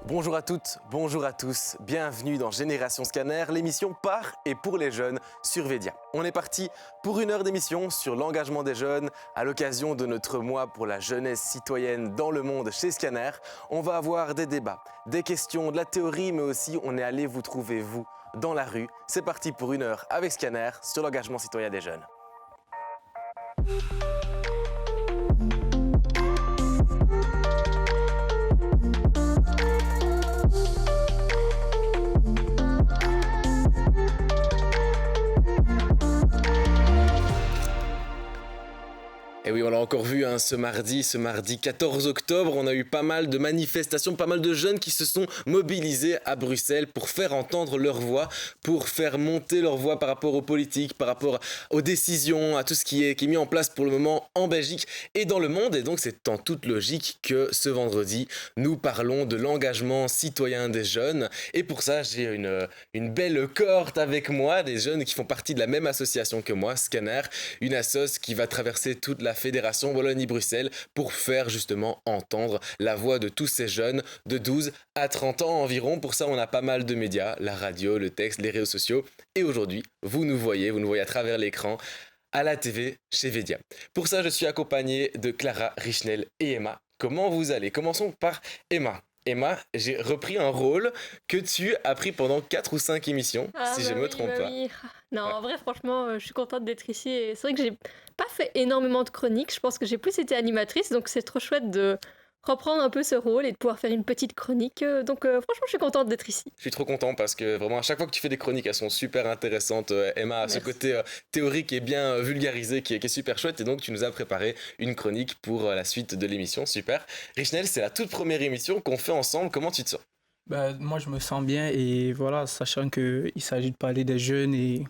Bonjour à toutes, bonjour à tous, bienvenue dans Génération Scanner, l'émission par et pour les jeunes sur Védia. On est parti pour une heure d'émission sur l'engagement des jeunes à l'occasion de notre mois pour la jeunesse citoyenne dans le monde chez Scanner. On va avoir des débats, des questions, de la théorie, mais aussi on est allé vous trouver vous dans la rue. C'est parti pour une heure avec Scanner sur l'engagement citoyen des jeunes. Et oui, on l'a encore vu ce mardi 14 octobre, on a eu pas mal de manifestations, pas mal de jeunes qui se sont mobilisés à Bruxelles pour faire entendre leur voix, pour faire monter leur voix par rapport aux politiques, par rapport aux décisions, à tout ce qui est mis en place pour le moment en Belgique et dans le monde. Et donc c'est en toute logique que ce vendredi, nous parlons de l'engagement citoyen des jeunes. Et pour ça, j'ai une belle cohorte avec moi, des jeunes qui font partie de la même association que moi, Scanner, une assoce qui va traverser toute la fédération Wallonie-Bruxelles pour faire justement entendre la voix de tous ces jeunes de 12 à 30 ans environ. Pour ça, on a pas mal de médias, la radio, le texte, les réseaux sociaux. Et aujourd'hui, vous nous voyez à travers l'écran à la TV chez Védia. Pour ça, je suis accompagné de Clara, Richnel et Emma. Comment vous allez ? Commençons par Emma. Emma, j'ai repris un rôle que tu as pris pendant 4 ou 5 émissions, si je me trompe pas. Oui. Non, Ouais. en vrai, franchement, je suis contente d'être ici. Et c'est vrai que j'ai pas fait énormément de chroniques. Je pense que j'ai plus été animatrice, donc c'est trop chouette de reprendre un peu ce rôle et de pouvoir faire une petite chronique. Donc franchement, je suis contente d'être ici. Je suis trop content parce que vraiment à chaque fois que tu fais des chroniques, elles sont super intéressantes. Emma a ce Merci. côté théorique et bien vulgarisé qui est super chouette et donc tu nous as préparé une chronique pour la suite de l'émission. Super. Richnel, c'est la toute première émission qu'on fait ensemble. Comment tu te sens ? Moi, je me sens bien et voilà, sachant qu'il s'agit de parler des jeunes et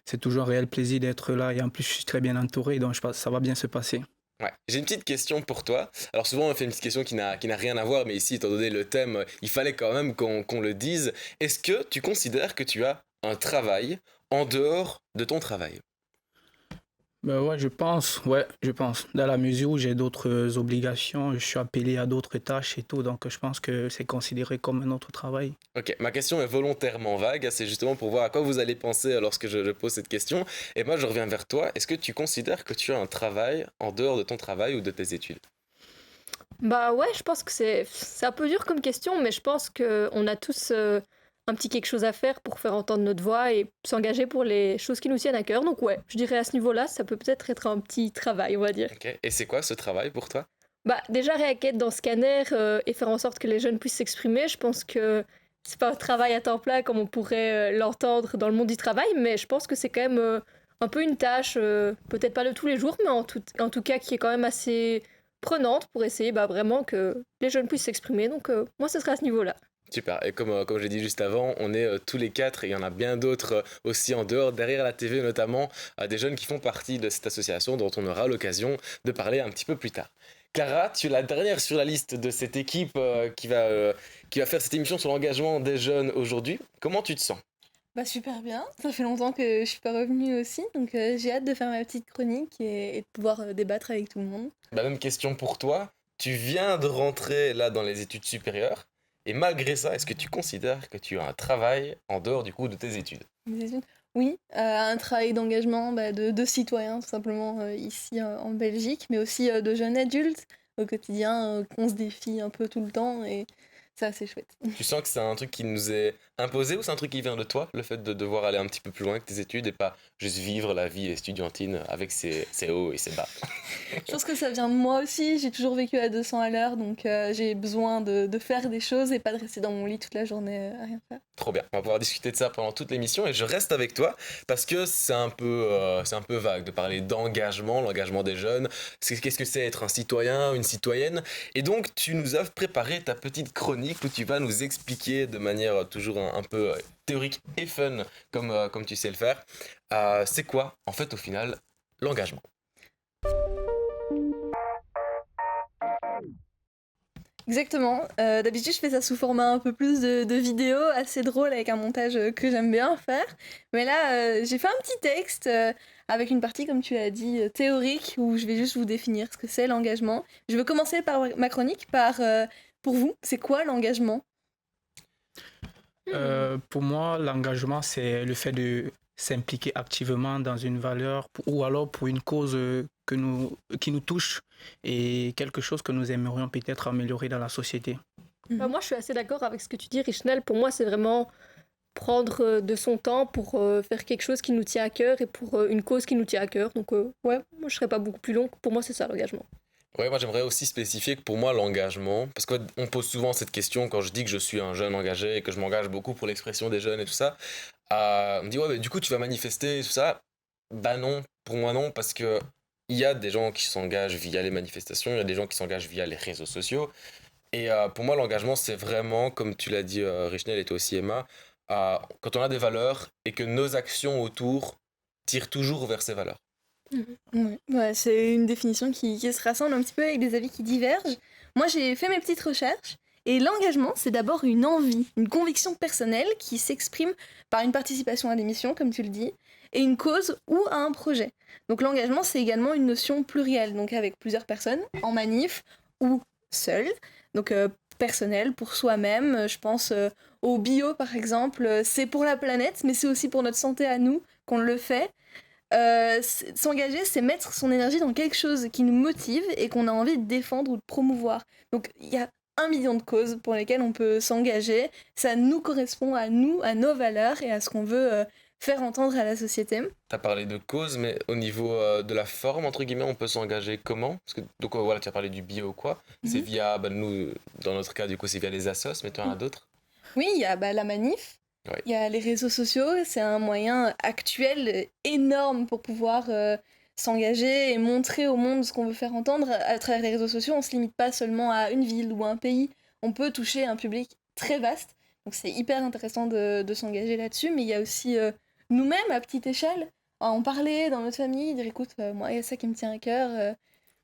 c'est toujours un réel plaisir d'être là et en plus, je suis très bien entouré, donc je pense que ça va bien se passer. Ouais, j'ai une petite question pour toi. Alors souvent on fait une petite question qui n'a rien à voir, mais ici étant donné le thème, il fallait quand même qu'on le dise. Est-ce que tu considères que tu as un travail en dehors de ton travail ? Ouais, je pense. Dans la mesure où j'ai d'autres obligations, je suis appelé à d'autres tâches et tout, donc je pense que c'est considéré comme un autre travail. Ok, ma question est volontairement vague, c'est justement pour voir à quoi vous allez penser lorsque je pose cette question. Et moi je reviens vers toi, est-ce que tu considères que tu as un travail en dehors de ton travail ou de tes études ? Bah ouais, je pense que c'est un peu dur comme question, mais je pense qu'on a tous un petit quelque chose à faire pour faire entendre notre voix et s'engager pour les choses qui nous tiennent à cœur. Donc ouais, je dirais à ce niveau-là, ça peut peut-être être un petit travail, on va dire. Ok, et c'est quoi ce travail pour toi ? Bah déjà réaquête dans Scanner et faire en sorte que les jeunes puissent s'exprimer, je pense que c'est pas un travail à temps plein comme on pourrait l'entendre dans le monde du travail, mais je pense que c'est quand même un peu une tâche, peut-être pas de tous les jours, mais en tout cas qui est quand même assez prenante pour essayer bah, vraiment que les jeunes puissent s'exprimer. Donc moi ce serait à ce niveau-là. Super, et comme j'ai dit juste avant, on est tous les quatre et il y en a bien d'autres aussi en dehors, derrière la TV notamment, des jeunes qui font partie de cette association dont on aura l'occasion de parler un petit peu plus tard. Clara, tu es la dernière sur la liste de cette équipe qui va faire cette émission sur l'engagement des jeunes aujourd'hui. Comment tu te sens ? Bah super bien, ça fait longtemps que je suis pas revenue aussi, donc j'ai hâte de faire ma petite chronique et de pouvoir débattre avec tout le monde. La même question pour toi, tu viens de rentrer là dans les études supérieures, et malgré ça, est-ce que tu considères que tu as un travail en dehors du coup de tes études ? Mes études. Oui, un travail d'engagement de citoyens tout simplement ici en Belgique, mais aussi de jeunes adultes au quotidien qu'on se défie un peu tout le temps et c'est assez chouette. Tu sens que c'est un truc qui nous est imposé ou c'est un truc qui vient de toi, le fait de devoir aller un petit peu plus loin que tes études et pas juste vivre la vie estudiantine avec ses hauts et ses bas ? Je pense que ça vient de moi aussi, j'ai toujours vécu à 200 à l'heure, donc j'ai besoin de faire des choses et pas de rester dans mon lit toute la journée à rien faire. Trop bien, on va pouvoir discuter de ça pendant toute l'émission et je reste avec toi parce que c'est un peu vague de parler d'engagement, l'engagement des jeunes. Qu'est-ce que c'est être un citoyen, une citoyenne ? Et donc tu nous as préparé ta petite chronique où tu vas nous expliquer de manière toujours un peu théorique et fun comme tu sais le faire. C'est quoi en fait au final l'engagement ? Exactement. D'habitude, je fais ça sous format un peu plus de vidéos, assez drôle, avec un montage que j'aime bien faire. Mais là, j'ai fait un petit texte avec une partie, comme tu l'as dit, théorique, où je vais juste vous définir ce que c'est l'engagement. Je vais commencer par ma chronique, pour vous, c'est quoi l'engagement ? Pour moi, l'engagement, c'est le fait de s'impliquer activement dans une valeur ou alors pour une cause qui nous touche et quelque chose que nous aimerions peut-être améliorer dans la société. Moi, je suis assez d'accord avec ce que tu dis, Richnel. Pour moi, c'est vraiment prendre de son temps pour faire quelque chose qui nous tient à cœur et pour une cause qui nous tient à cœur. Donc, ouais, moi, je serais pas beaucoup plus long. Pour moi, c'est ça, l'engagement. Ouais, moi j'aimerais aussi spécifier que pour moi l'engagement, parce qu'on pose souvent cette question quand je dis que je suis un jeune engagé et que je m'engage beaucoup pour l'expression des jeunes et tout ça, on me dit ouais mais du coup tu vas manifester et tout ça. Bah non, pour moi non, parce que il y a des gens qui s'engagent via les manifestations, il y a des gens qui s'engagent via les réseaux sociaux, et pour moi l'engagement c'est vraiment, comme tu l'as dit Richnel et toi aussi Emma, quand on a des valeurs et que nos actions autour tirent toujours vers ces valeurs. Ouais, c'est une définition qui se rassemble un petit peu avec des avis qui divergent. Moi, j'ai fait mes petites recherches et l'engagement, c'est d'abord une envie, une conviction personnelle qui s'exprime par une participation à des missions, comme tu le dis, et une cause ou à un projet. Donc l'engagement, c'est également une notion plurielle, donc avec plusieurs personnes, en manif ou seul. Donc personnel, pour soi-même, je pense au bio par exemple, c'est pour la planète, mais c'est aussi pour notre santé à nous qu'on le fait. S'engager, c'est mettre son énergie dans quelque chose qui nous motive et qu'on a envie de défendre ou de promouvoir. Donc il y a 1 million de causes pour lesquelles on peut s'engager. Ça nous correspond à nous, à nos valeurs et à ce qu'on veut faire entendre à la société. Tu as parlé de cause, mais au niveau de la forme, entre guillemets, on peut s'engager comment? Parce que, donc voilà, tu as parlé du bio ou quoi. C'est via, nous, dans notre cas, du coup, c'est via les assos, mais tu en as d'autres? Oui, il y a la manif. Ouais. Il y a les réseaux sociaux, c'est un moyen actuel énorme pour pouvoir s'engager et montrer au monde ce qu'on veut faire entendre. À travers les réseaux sociaux, on ne se limite pas seulement à une ville ou un pays, on peut toucher un public très vaste. Donc c'est hyper intéressant de s'engager là-dessus, mais il y a aussi nous-mêmes à petite échelle, à en parler dans notre famille, dire écoute, moi il y a ça qui me tient à cœur,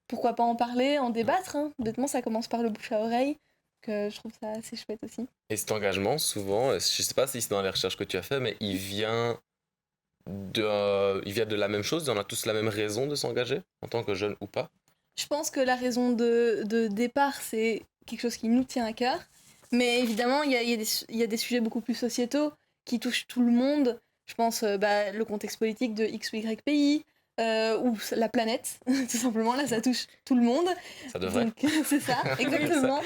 pourquoi pas en parler, en débattre, hein. Bêtement ça commence par le bouche à oreille. Je trouve ça assez chouette aussi. Et cet engagement, souvent, je sais pas si c'est dans les recherches que tu as fait, mais il vient de la même chose, on a tous la même raison de s'engager, en tant que jeune ou pas? Je pense que la raison de départ, c'est quelque chose qui nous tient à cœur. Mais évidemment, il y a des sujets beaucoup plus sociétaux qui touchent tout le monde. Je pense le contexte politique de X ou Y pays, ou la planète, tout simplement. Là, ça touche tout le monde. Ça devrait. Donc, c'est ça, exactement.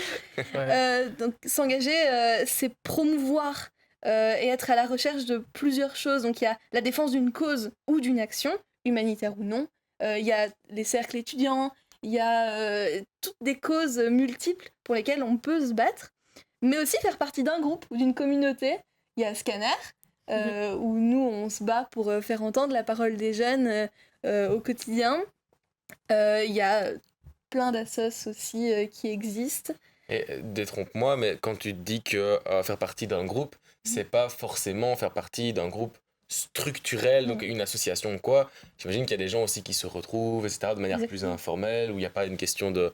Donc, s'engager, c'est promouvoir et être à la recherche de plusieurs choses. Donc, il y a la défense d'une cause ou d'une action, humanitaire ou non. Il y a les cercles étudiants, il y a toutes des causes multiples pour lesquelles on peut se battre, mais aussi faire partie d'un groupe ou d'une communauté. Il y a Scanner, où nous, on se bat pour faire entendre la parole des jeunes au quotidien. Il y a plein d'assos aussi qui existent. Et détrompe-moi, mais quand tu dis que faire partie d'un groupe, c'est pas forcément faire partie d'un groupe structurel, donc une association ou quoi. J'imagine qu'il y a des gens aussi qui se retrouvent, etc., de manière plus informelle, où il n'y a pas une question de,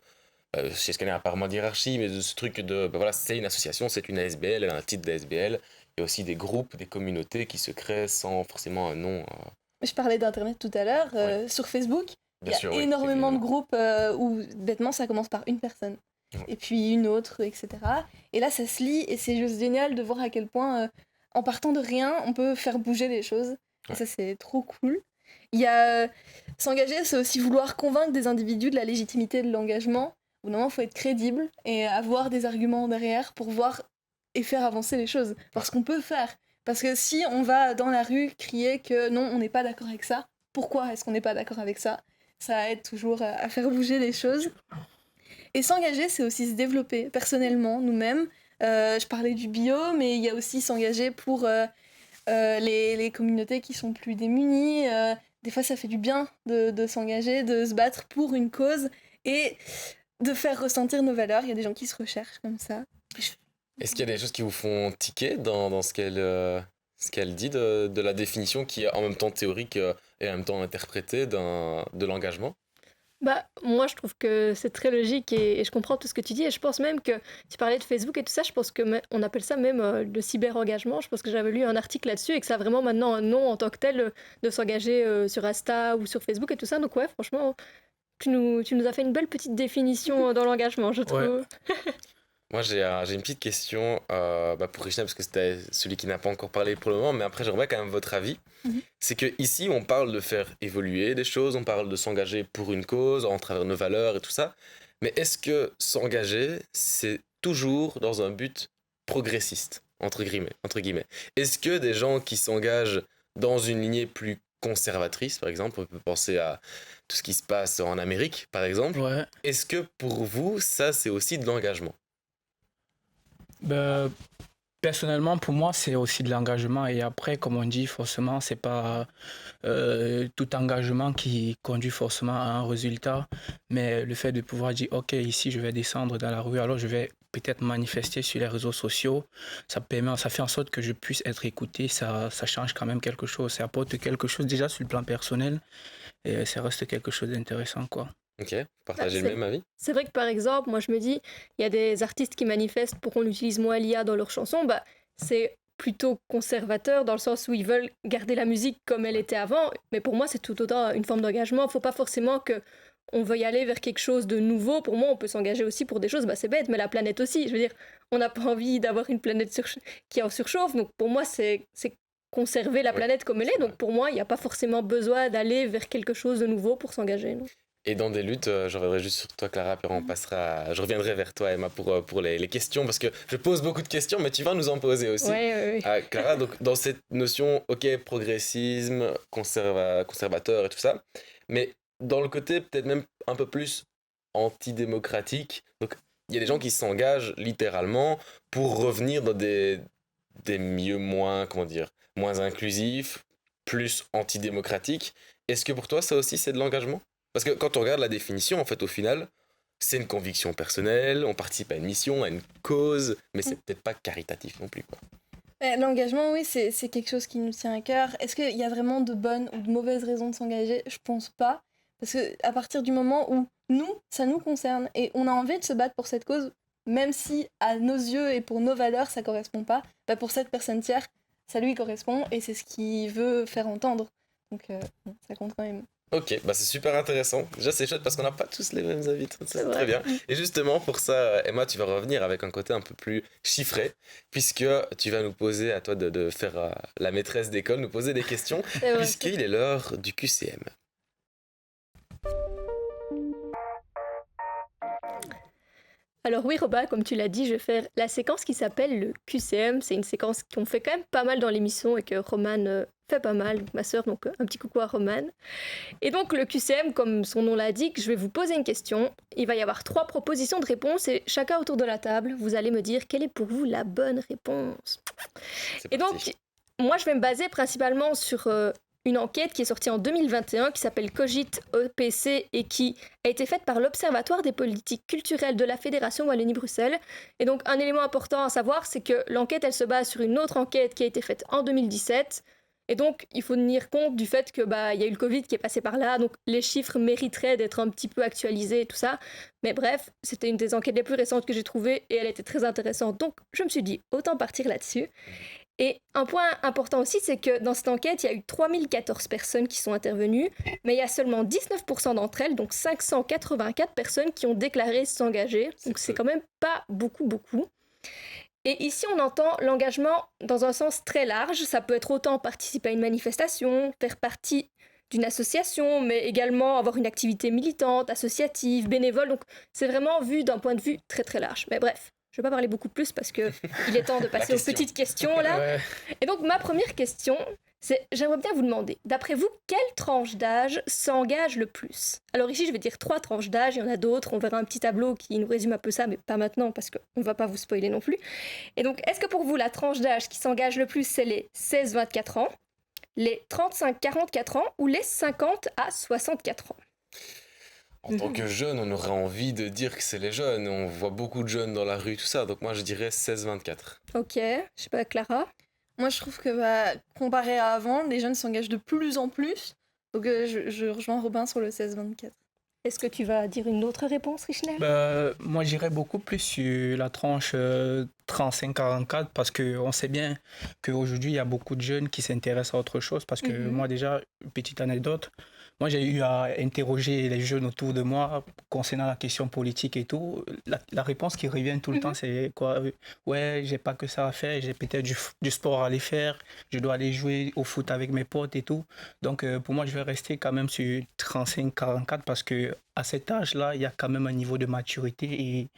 chez Scanner, apparemment d'hiérarchie, mais de ce truc de, voilà, c'est une association, c'est une ASBL, elle a un titre d'ASBL. Il y a aussi des groupes, des communautés qui se créent sans forcément un nom. Je parlais d'Internet tout à l'heure, sur Facebook, il y a énormément de groupes où, bêtement, ça commence par une personne. Et puis une autre, etc. Et là, ça se lit, et c'est juste génial de voir à quel point, en partant de rien, on peut faire bouger les choses. Et ça, c'est trop cool. Il y a s'engager, c'est aussi vouloir convaincre des individus de la légitimité de l'engagement. Au bout d'un moment, il faut être crédible et avoir des arguments derrière pour voir et faire avancer les choses. Parce qu'on peut faire. Parce que si on va dans la rue crier que non, on n'est pas d'accord avec ça, pourquoi est-ce qu'on n'est pas d'accord avec ça? Ça aide toujours à faire bouger les choses. Et s'engager, c'est aussi se développer personnellement, nous-mêmes. Je parlais du bio, mais il y a aussi s'engager pour les communautés qui sont plus démunies. Des fois, ça fait du bien de s'engager, de se battre pour une cause et de faire ressentir nos valeurs. Il y a des gens qui se recherchent comme ça. Est-ce qu'il y a des choses qui vous font tiquer dans ce qu'elle dit de la définition qui est en même temps théorique et en même temps interprétée de l'engagement? Moi, je trouve que c'est très logique et je comprends tout ce que tu dis. Et je pense même que tu parlais de Facebook et tout ça, je pense qu'on appelle ça même le cyber-engagement. Je pense que j'avais lu un article là-dessus et que ça a vraiment maintenant un nom en tant que tel de s'engager sur Insta ou sur Facebook et tout ça. Donc ouais, franchement, tu nous as fait une belle petite définition dans l'engagement, je trouve. Moi, j'ai une petite question pour Richard, parce que c'était celui qui n'a pas encore parlé pour le moment, mais après, j'aimerais quand même votre avis. Mhm. C'est que ici, on parle de faire évoluer des choses, on parle de s'engager pour une cause, en travers nos valeurs et tout ça. Mais est-ce que s'engager, c'est toujours dans un but progressiste, entre guillemets? Est-ce que des gens qui s'engagent dans une lignée plus conservatrice, par exemple, on peut penser à tout ce qui se passe en Amérique, par exemple, Ouais. est-ce que pour vous, ça, c'est aussi de l'engagement? Ben, personnellement, pour moi, c'est aussi de l'engagement. Et après, comme on dit, forcément, c'est pas tout engagement qui conduit forcément à un résultat. Mais le fait de pouvoir dire, OK, ici, je vais descendre dans la rue, alors je vais peut-être manifester sur les réseaux sociaux, ça fait en sorte que je puisse être écouté. Ça change quand même quelque chose. Ça apporte quelque chose déjà sur le plan personnel. Et ça reste quelque chose d'intéressant, quoi. Ok, vous partagez Bah, le même avis? C'est vrai que par exemple, moi je me dis, il y a des artistes qui manifestent pour qu'on utilise moins l'IA dans leurs chansons, bah c'est plutôt conservateur dans le sens où ils veulent garder la musique comme elle était avant, mais pour moi c'est tout autant une forme d'engagement. Il faut pas forcément que on veuille aller vers quelque chose de nouveau. Pour moi, on peut s'engager aussi pour des choses, bah c'est bête, mais la planète aussi. Je veux dire, on n'a pas envie d'avoir une planète qui en surchauffe, donc pour moi c'est conserver la Ouais, planète comme elle c'est est. vrai. Donc pour moi, il n'y a pas forcément besoin d'aller vers quelque chose de nouveau pour s'engager, non. Et dans des luttes, je reviendrai juste sur toi, Clara, puis on passera. Je reviendrai vers toi, Emma, pour les questions, parce que je pose beaucoup de questions, mais tu vas nous en poser aussi. Ouais, ouais, ouais. Clara, donc dans cette notion, ok, progressisme, conservateur et tout ça, mais dans le côté peut-être même un peu plus antidémocratique, donc il y a des gens qui s'engagent littéralement pour revenir dans des milieux moins, comment dire, moins inclusifs, plus antidémocratiques. Est-ce que pour toi, ça aussi, c'est de l'engagement? Parce que quand on regarde la définition, en fait, au final, c'est une conviction personnelle, on participe à une mission, à une cause, mais c'est peut-être pas caritatif non plus, quoi. L'engagement, oui, c'est quelque chose qui nous tient à cœur. Est-ce qu'il y a vraiment de bonnes ou de mauvaises raisons de s'engager? Je pense pas. Parce que à partir du moment où ça nous concerne et on a envie de se battre pour cette cause, même si à nos yeux et pour nos valeurs, ça correspond pas, bah pour cette personne tiers, ça lui correspond et c'est ce qu'il veut faire entendre. Donc bon, ça compte quand même. Ok, bah c'est super intéressant. Déjà, c'est chouette parce qu'on n'a pas tous les mêmes avis. Ça, c'est vrai. très bien. Et justement, pour ça, Emma, tu vas revenir avec un côté un peu plus chiffré, puisque tu vas nous poser, à toi de faire la maîtresse d'école, nous poser des questions, C'est vrai. puisqu'il est l'heure du QCM. Alors oui, Robin, comme tu l'as dit, je vais faire la séquence qui s'appelle le QCM. C'est une séquence qu'on fait quand même pas mal dans l'émission et que Romane fait pas mal, ma sœur, donc un petit coucou à Romane. Et donc le QCM, comme son nom l'indique, je vais vous poser une question. Il va y avoir 3 propositions de réponse et chacun autour de la table, vous allez me dire quelle est pour vous la bonne réponse. C'est Et donc, parti. moi je vais me baser principalement sur une enquête qui est sortie en 2021 qui s'appelle Cogit EPC et qui a été faite par l'Observatoire des politiques culturelles de la Fédération Wallonie-Bruxelles. Et donc un élément important à savoir, c'est que l'enquête elle se base sur une autre enquête qui a été faite en 2017. Et donc il faut tenir compte du fait que il y a eu le Covid qui est passé par là, donc les chiffres mériteraient d'être un petit peu actualisés et tout ça. Mais bref, c'était une des enquêtes les plus récentes que j'ai trouvées et elle était très intéressante. Donc je me suis dit, autant partir là-dessus. Et un point important aussi, c'est que dans cette enquête, il y a eu 3014 personnes qui sont intervenues, mais il y a seulement 19% d'entre elles, donc 584 personnes qui ont déclaré s'engager. Donc c'est peu. quand même pas beaucoup. Et ici, on entend l'engagement dans un sens très large. Ça peut être autant participer à une manifestation, faire partie d'une association, mais également avoir une activité militante, associative, bénévole. Donc c'est vraiment vu d'un point de vue très très large. Mais bref. Je ne vais pas parler beaucoup plus parce qu'il est temps de passer aux question. petites questions là. Ouais. Et donc ma première question, c'est j'aimerais bien vous demander, d'après vous, quelle tranche d'âge s'engage le plus? Alors ici je vais dire 3 tranches d'âge, il y en a d'autres, on verra un petit tableau qui nous résume un peu ça, mais pas maintenant parce qu'on ne va pas vous spoiler non plus. Et donc est-ce que pour vous la tranche d'âge qui s'engage le plus c'est les 16-24 ans, les 35-44 ans ou les 50 à 64 ans? En tant que jeune, on aurait envie de dire que c'est les jeunes. On voit beaucoup de jeunes dans la rue, tout ça. Donc moi, je dirais 16-24. Ok, je sais pas, Clara? Moi, je trouve que comparé à avant, les jeunes s'engagent de plus en plus. Donc je rejoins Robin sur le 16-24. Est-ce que tu vas dire une autre réponse, Richner? Moi, j'irais beaucoup plus sur la tranche 35-44 parce qu'on sait bien qu'aujourd'hui, il y a beaucoup de jeunes qui s'intéressent à autre chose. Parce que moi, déjà, petite anecdote, moi, j'ai eu à interroger les jeunes autour de moi concernant la question politique et tout. La réponse qui revient tout le temps, c'est quoi? Ouais, j'ai pas que ça à faire, j'ai peut-être du sport à aller faire, je dois aller jouer au foot avec mes potes et tout. Donc, pour moi, je vais rester quand même sur 35-44 parce que à cet âge-là, il y a quand même un niveau de maturité et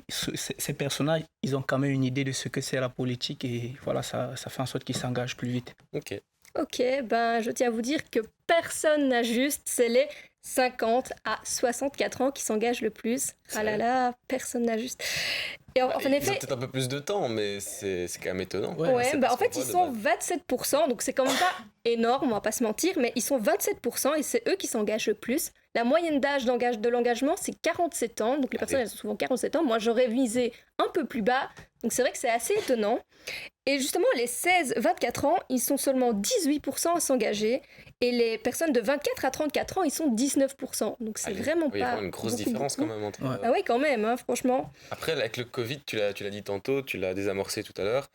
ces personnages, ils ont quand même une idée de ce que c'est la politique et voilà, ça fait en sorte qu'ils s'engagent plus vite. Ok. Ok, ben je tiens à vous dire que personne n'a juste, c'est les 50 à 64 ans qui s'engagent le plus. Ah là là, personne n'a juste. Et en Ils ont effet, peut-être un peu plus de temps, mais c'est quand même étonnant. Ouais, ouais, C'est bah parce en fait qu'on ils voit sont de 27%, donc c'est quand même pas énorme, on va pas se mentir, mais ils sont 27% et c'est eux qui s'engagent le plus. La moyenne d'âge de l'engagement, c'est 47 ans, donc les personnes elles ont souvent 47 ans. Moi j'aurais visé un peu plus bas, donc c'est vrai que c'est assez étonnant. Et justement, les 16-24 ans, ils sont seulement 18% à s'engager. Et les personnes de 24 à 34 ans, ils sont 19%. Donc c'est Allez, vraiment il y a pas vraiment une grosse beaucoup, différence beaucoup. quand même entre. Ouais. Ah oui, quand même, hein, franchement. Après, avec le Covid, tu l'as dit tantôt, tu l'as désamorcé tout à l'heure.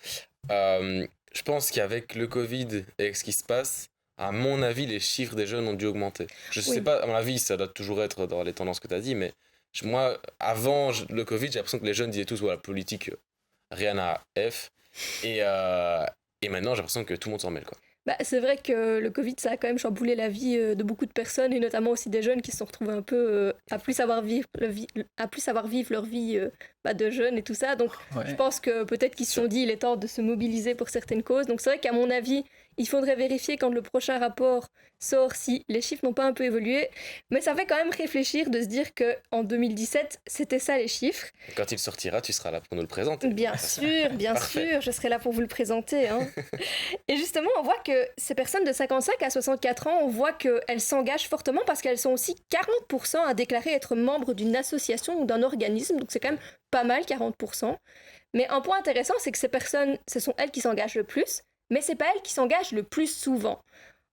Je pense qu'avec le Covid et avec ce qui se passe, à mon avis, les chiffres des jeunes ont dû augmenter. Je sais Oui. pas, à mon avis, ça doit toujours être dans les tendances que tu as dit, mais moi, avant le Covid, j'ai l'impression que les jeunes disaient tous, voilà, politique, rien à F. Et maintenant, j'ai l'impression que tout le monde s'en mêle, quoi. Bah, c'est vrai que le Covid, ça a quand même chamboulé la vie de beaucoup de personnes, et notamment aussi des jeunes qui se sont retrouvés un peu à plus savoir vivre, leur vie de jeunes et tout ça. Donc Ouais. je pense que peut-être qu'ils se sont dit il est temps de se mobiliser pour certaines causes. Donc c'est vrai qu'à mon avis, il faudrait vérifier quand le prochain rapport sort si les chiffres n'ont pas un peu évolué. Mais ça fait quand même réfléchir de se dire qu'en 2017, c'était ça les chiffres. Et quand il sortira, tu seras là pour nous le présenter. Bien Parfait. sûr, je serai là pour vous le présenter. Hein. Et justement, on voit que ces personnes de 55 à 64 ans, on voit qu'elles s'engagent fortement parce qu'elles sont aussi 40% à déclarer être membres d'une association ou d'un organisme. Donc c'est quand même pas mal, 40%. Mais un point intéressant, c'est que ces personnes, ce sont elles qui s'engagent le plus, mais c'est pas elles qui s'engagent le plus souvent.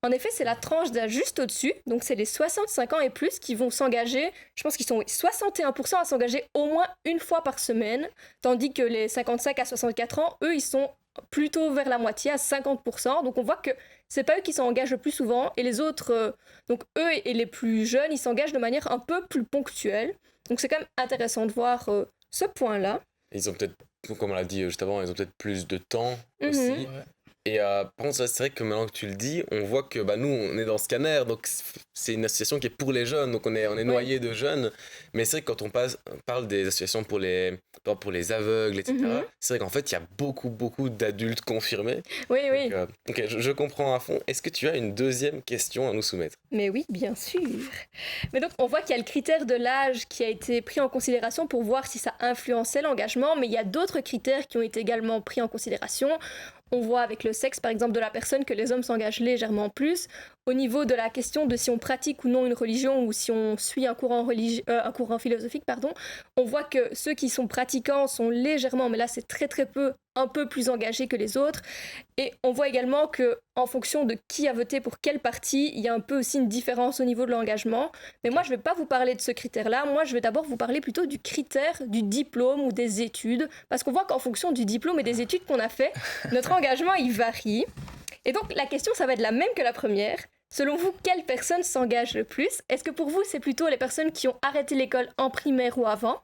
En effet, c'est la tranche d'âge juste au-dessus, donc c'est les 65 ans et plus qui vont s'engager, je pense qu'ils sont 61% à s'engager au moins une fois par semaine, tandis que les 55 à 64 ans, eux, ils sont plutôt vers la moitié, à 50%, donc on voit que c'est pas eux qui s'engagent le plus souvent, et les autres, donc eux et les plus jeunes, ils s'engagent de manière un peu plus ponctuelle, donc c'est quand même intéressant de voir ce point-là. Ils ont peut-être, comme on l'a dit juste avant, ils ont peut-être plus de temps Mhm. aussi. Ouais. Et par contre, c'est vrai que maintenant que tu le dis, on voit que nous, on est dans Scanner, donc c'est une association qui est pour les jeunes, donc on est noyé de jeunes. Mais c'est vrai que quand on parle des associations pour les aveugles, etc., Mhm. c'est vrai qu'en fait, il y a beaucoup d'adultes confirmés. Oui, oui. Donc, ok, je comprends à fond. Est-ce que tu as une deuxième question à nous soumettre? Mais oui, bien sûr. Mais donc, on voit qu'il y a le critère de l'âge qui a été pris en considération pour voir si ça influençait l'engagement, mais il y a d'autres critères qui ont été également pris en considération. On voit avec le sexe, par exemple, de la personne que les hommes s'engagent légèrement plus. Au niveau de la question de si on pratique ou non une religion ou si on suit un courant philosophique, on voit que ceux qui sont pratiquants sont légèrement, mais là c'est très très peu, un peu plus engagés que les autres. Et on voit également que en fonction de qui a voté pour quel parti, il y a un peu aussi une différence au niveau de l'engagement. Mais moi, je ne vais pas vous parler de ce critère-là. Moi, je vais d'abord vous parler plutôt du critère du diplôme ou des études. Parce qu'on voit qu'en fonction du diplôme et des études qu'on a fait, notre engagement, il varie. Et donc, la question, ça va être la même que la première. Selon vous, quelles personnes s'engagent le plus? Est-ce que pour vous, c'est plutôt les personnes qui ont arrêté l'école en primaire ou avant?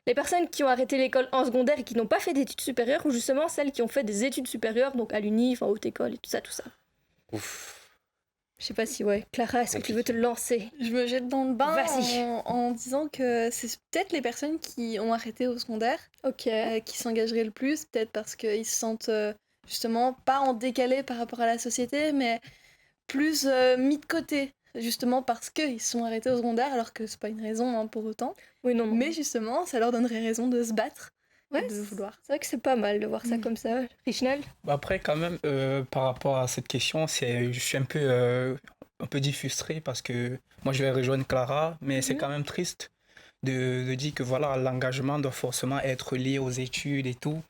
Les personnes qui ont arrêté l'école en secondaire et qui n'ont pas fait d'études supérieures, ou justement celles qui ont fait des études supérieures, donc à l'uni, enfin haute école et tout ça. Ouf. Je sais pas si, Clara, est-ce que tu veux te lancer? Je me jette dans le bain Vas-y. en disant que c'est peut-être les personnes qui ont arrêté au secondaire Ok. qui s'engageraient le plus, peut-être parce qu'ils se sentent justement pas en décalé par rapport à la société, mais plus mis de côté, justement parce qu'ils se sont arrêtés au secondaire, alors que c'est pas une raison hein, pour autant. Oui, non. Mais justement, ça leur donnerait raison de se battre, Ouais, et de vouloir. c'est vrai que c'est pas mal de voir ça comme ça. Richnel? Après, quand même, par rapport à cette question, je suis un peu frustré parce que moi, je vais rejoindre Clara, mais c'est quand même triste de dire que voilà, l'engagement doit forcément être lié aux études et tout.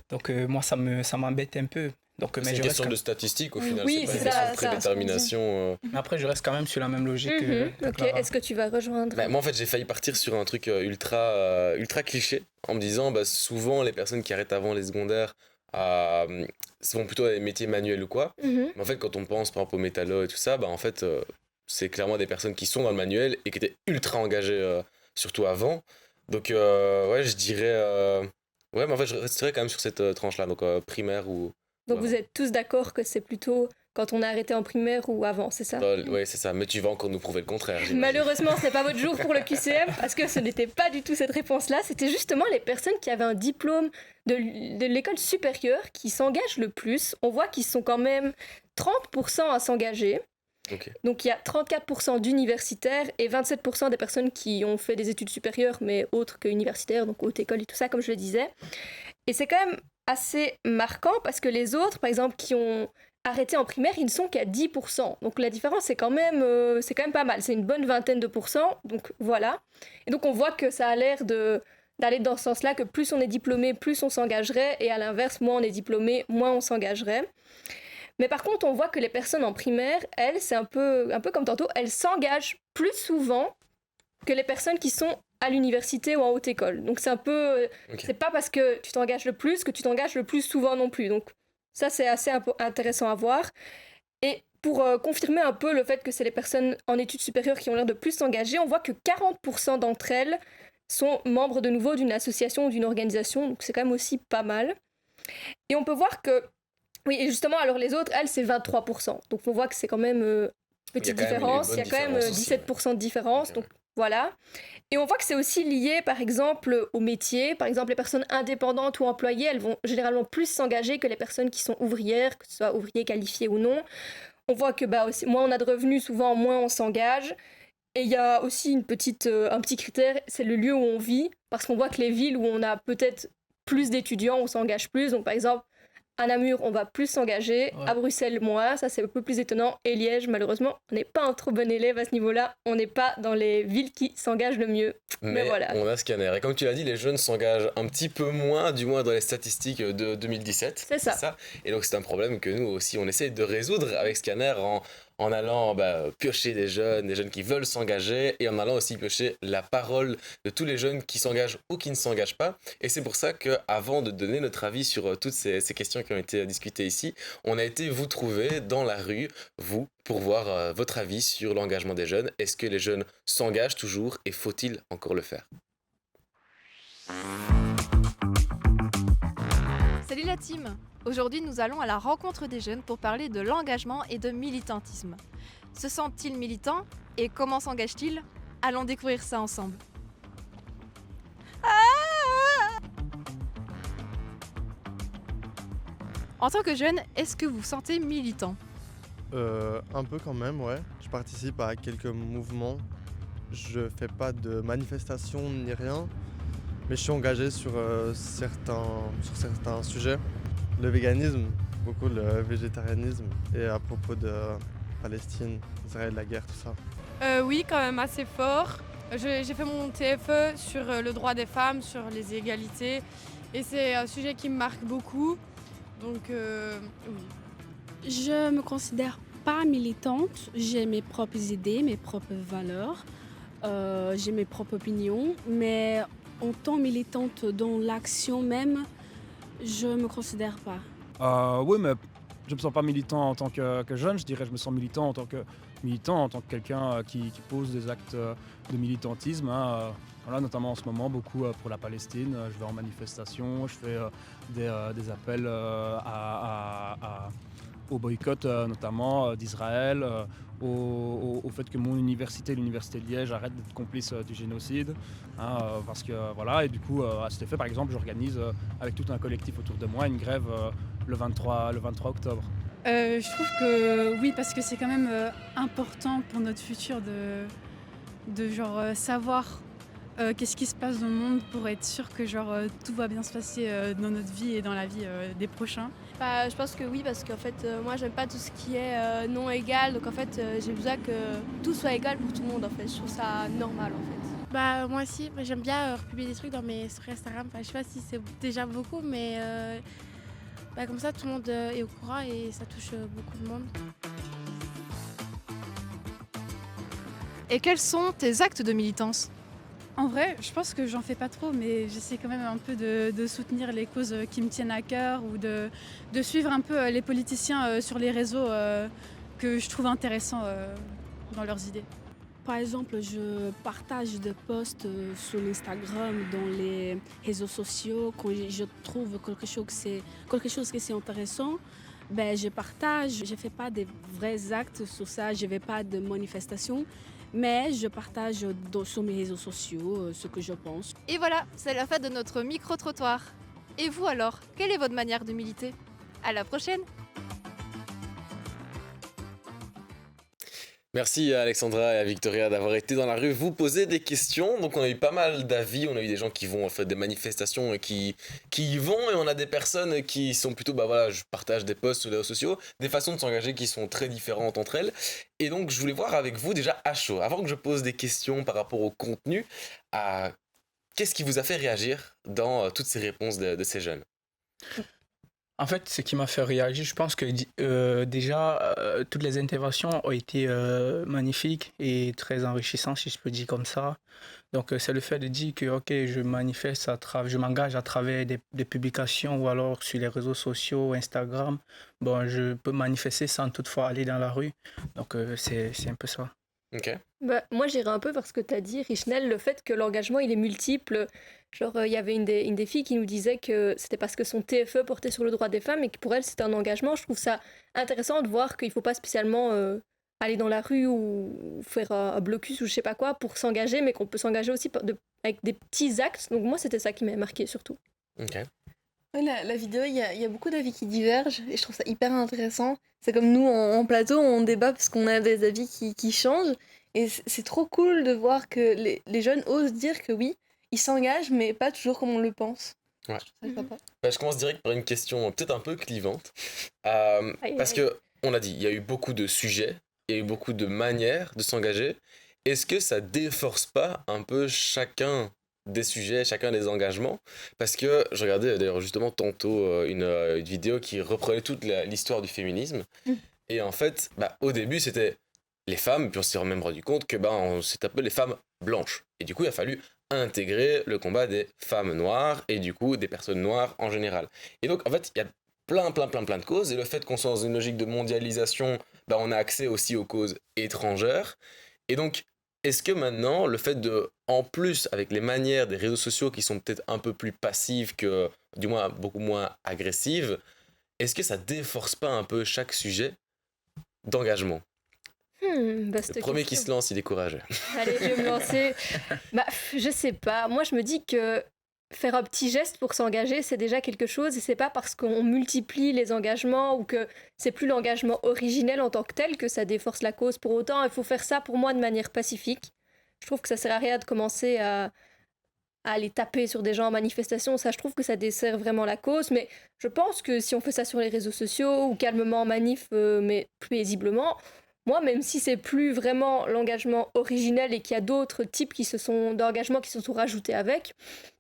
Donc, moi, ça m'embête un peu. Donc, C'est mais une je question reste de statistique au final, Oui, c'est pas c'est une question ça, de ça, prédétermination. mais après, je reste quand même sur la même logique que Ok, Clara. est-ce que tu vas rejoindre? Bah, moi en fait j'ai failli partir sur un truc ultra cliché en me disant souvent les personnes qui arrêtent avant les secondaires vont plutôt à des métiers manuels ou quoi. Mhm. Mais en fait quand on pense par exemple au métallo et tout ça en fait c'est clairement des personnes qui sont dans le manuel et qui étaient ultra engagées, surtout avant. Donc, ouais, je dirais. Ouais, mais en fait, je resterais quand même sur cette tranche-là, donc primaire ou. Donc ou vous avant. êtes tous d'accord que c'est plutôt quand on a arrêté en primaire ou avant, c'est ça? Ouais, c'est ça. Mais tu vas encore nous prouver le contraire, j'imagine. Malheureusement, ce n'est pas votre jour pour le QCM parce que ce n'était pas du tout cette réponse-là. C'était justement les personnes qui avaient un diplôme de l'école supérieure qui s'engagent le plus. On voit qu'ils sont quand même 30% à s'engager. Ok. Donc il y a 34% d'universitaires et 27% des personnes qui ont fait des études supérieures, mais autres que universitaires, donc haute école et tout ça, comme je le disais. Et c'est quand même assez marquant parce que les autres, par exemple, qui ont arrêté en primaire, ils ne sont qu'à 10%. Donc la différence, c'est quand même pas mal. C'est une bonne vingtaine de pourcents. Donc voilà. Et donc on voit que ça a l'air d'aller dans ce sens-là, que plus on est diplômé, plus on s'engagerait. Et à l'inverse, moins on est diplômé, moins on s'engagerait. Mais par contre, on voit que les personnes en primaire, elles, c'est un peu comme tantôt, elles s'engagent plus souvent que les personnes qui sont à l'université ou en haute école. Donc c'est un peu... Ok. C'est pas parce que tu t'engages le plus que tu t'engages le plus souvent non plus. Donc ça, c'est assez intéressant à voir. Et pour confirmer un peu le fait que c'est les personnes en études supérieures qui ont l'air de plus s'engager, on voit que 40% d'entre elles sont membres de nouveau d'une association ou d'une organisation. Donc c'est quand même aussi pas mal. Et on peut voir que... Oui, et justement, alors les autres, elles, c'est 23%. Donc on voit que c'est quand même petite Il y a quand même une différence. bonne Il y a quand même différence aussi, 17% de différence. Ok, Donc voilà. Et on voit que c'est aussi lié, par exemple, au métier. Par exemple, les personnes indépendantes ou employées, elles vont généralement plus s'engager que les personnes qui sont ouvrières, que ce soit ouvriers qualifiés ou non. On voit que aussi, moins on a de revenus, souvent moins on s'engage. Et il y a aussi un petit critère, c'est le lieu où on vit. Parce qu'on voit que les villes où on a peut-être plus d'étudiants, on s'engage plus. Donc par exemple, à Namur, on va plus s'engager. Ouais. À Bruxelles, moins. Ça, c'est un peu plus étonnant. Et Liège, malheureusement, on n'est pas un trop bon élève à ce niveau-là. On n'est pas dans les villes qui s'engagent le mieux. Mais voilà. on a Scanner. Et comme tu l'as dit, les jeunes s'engagent un petit peu moins, du moins dans les statistiques de 2017. C'est ça. Et donc c'est un problème que nous aussi, on essaie de résoudre avec Scanner en allant piocher des jeunes qui veulent s'engager, et en allant aussi piocher la parole de tous les jeunes qui s'engagent ou qui ne s'engagent pas. Et c'est pour ça qu'avant de donner notre avis sur toutes ces questions qui ont été discutées ici, on a été vous trouver dans la rue, vous, pour voir votre avis sur l'engagement des jeunes. Est-ce que les jeunes s'engagent toujours et faut-il encore le faire? Salut la team! Aujourd'hui, nous allons à la rencontre des jeunes pour parler de l'engagement et de militantisme. Se sentent-ils militants et comment s'engagent-ils? Allons découvrir ça ensemble. En tant que jeune, est-ce que vous vous sentez militant? Un peu quand même, ouais. Je participe à quelques mouvements. Je fais pas de manifestations ni rien, mais je suis engagé sur certains sujets. Le véganisme, beaucoup le végétarianisme, et à propos de Palestine, Israël, la guerre, tout ça. Oui, quand même assez fort. J'ai fait mon TFE sur le droit des femmes, sur les égalités, et c'est un sujet qui me marque beaucoup. Donc oui. Je me considère pas militante. J'ai mes propres idées, mes propres valeurs. J'ai mes propres opinions. Mais en tant militante dans l'action même, je me considère pas. Oui, mais je me sens pas militant en tant que jeune. Je dirais je me sens militant en tant que quelqu'un qui pose des actes de militantisme. Voilà, notamment en ce moment, beaucoup pour la Palestine. Je vais en manifestation, je fais des appels au boycott notamment d'Israël, au fait que mon université, l'université de Liège, arrête d'être complice du génocide. Parce que voilà, et du coup, à cet effet, par exemple, j'organise avec tout un collectif autour de moi une grève le 23 octobre. Je trouve que oui, parce que c'est quand même important pour notre futur de savoir qu'est-ce qui se passe dans le monde pour être sûr que tout va bien se passer dans notre vie et dans la vie des prochains. Je pense que oui, parce qu'en fait, moi, j'aime pas tout ce qui est non égal. Donc, en fait, j'ai besoin que tout soit égal pour tout le monde, en fait. Je trouve ça normal, en fait. Moi aussi, j'aime bien republier des trucs dans mes stories Instagram. Je sais pas si c'est déjà beaucoup, mais comme ça, tout le monde est au courant et ça touche beaucoup de monde. Et quels sont tes actes de militance? En vrai, je pense que j'en fais pas trop, mais j'essaie quand même un peu de soutenir les causes qui me tiennent à cœur ou de suivre un peu les politiciens sur les réseaux que je trouve intéressants dans leurs idées. Par exemple, je partage des posts sur l'Instagram, dans les réseaux sociaux. Quand je trouve quelque chose qui c'est intéressant, ben, je partage. Je ne fais pas des vrais actes sur ça, je ne vais pas de manifestations, mais je partage sur mes réseaux sociaux ce que je pense. Et voilà, c'est la fin de notre micro-trottoir. Et vous alors, quelle est votre manière de militer? À la prochaine! Merci à Alexandra et à Victoria d'avoir été dans la rue vous poser des questions. Donc on a eu pas mal d'avis, on a eu des gens qui vont en fait des manifestations et qui y vont, et on a des personnes qui sont plutôt je partage des posts sur les réseaux sociaux, des façons de s'engager qui sont très différentes entre elles. Et donc je voulais voir avec vous déjà à chaud, avant que je pose des questions par rapport au contenu, qu'est-ce qui vous a fait réagir dans toutes ces réponses de ces jeunes? En fait, ce qui m'a fait réagir, je pense que déjà, toutes les interventions ont été magnifiques et très enrichissantes, si je peux dire comme ça. Donc, c'est le fait de dire que, ok, je manifeste, je m'engage à travers des publications ou alors sur les réseaux sociaux, Instagram. Bon, je peux manifester sans toutefois aller dans la rue. Donc, c'est un peu ça. Ok. Moi, j'irais un peu vers ce que tu as dit, Richnel, le fait que l'engagement, il est multiple. Genre, il y avait une des filles qui nous disait que c'était parce que son TFE portait sur le droit des femmes et que pour elle, c'était un engagement. Je trouve ça intéressant de voir qu'il ne faut pas spécialement aller dans la rue ou faire un blocus ou je sais pas quoi pour s'engager, mais qu'on peut s'engager aussi avec des petits actes. Donc moi, c'était ça qui m'a marqué surtout. Ok. Ouais, la vidéo, il y a beaucoup d'avis qui divergent et je trouve ça hyper intéressant. C'est comme nous, en plateau, on débat parce qu'on a des avis qui changent. Et c'est trop cool de voir que les jeunes osent dire que oui, ils s'engagent, mais pas toujours comme on le pense. Ouais. Je trouve ça sympa. Je commence direct par une question peut-être un peu clivante. Parce que, on l'a dit, il y a eu beaucoup de sujets, il y a eu beaucoup de manières de s'engager. Est-ce que ça déforce pas un peu chacun des sujets, chacun des engagements? Parce que je regardais d'ailleurs justement tantôt une vidéo qui reprenait toute l'histoire du féminisme. Et en fait, au début, c'était les femmes, puis on s'est même rendu compte que on s'est appelé les femmes blanches. Et du coup, il a fallu intégrer le combat des femmes noires et du coup des personnes noires en général. Et donc, en fait, il y a plein de causes. Et le fait qu'on soit dans une logique de mondialisation, on a accès aussi aux causes étrangères. Et donc, est-ce que maintenant, le fait de, en plus, avec les manières des réseaux sociaux qui sont peut-être un peu plus passives que, du moins, beaucoup moins agressives, est-ce que ça déforce pas un peu chaque sujet d'engagement? Le premier qui se lance, il est courageux. Allez, je vais me lancer. Je sais pas. Moi, je me dis que faire un petit geste pour s'engager, c'est déjà quelque chose. Et c'est pas parce qu'on multiplie les engagements ou que c'est plus l'engagement originel en tant que tel que ça déforce la cause. Pour autant, il faut faire ça pour moi de manière pacifique. Je trouve que ça sert à rien de commencer à aller taper sur des gens en manifestation. Ça, je trouve que ça dessert vraiment la cause. Mais je pense que si on fait ça sur les réseaux sociaux ou calmement en manif, mais plus paisiblement, moi, même si c'est plus vraiment l'engagement originel et qu'il y a d'autres types d'engagements qui se sont rajoutés avec,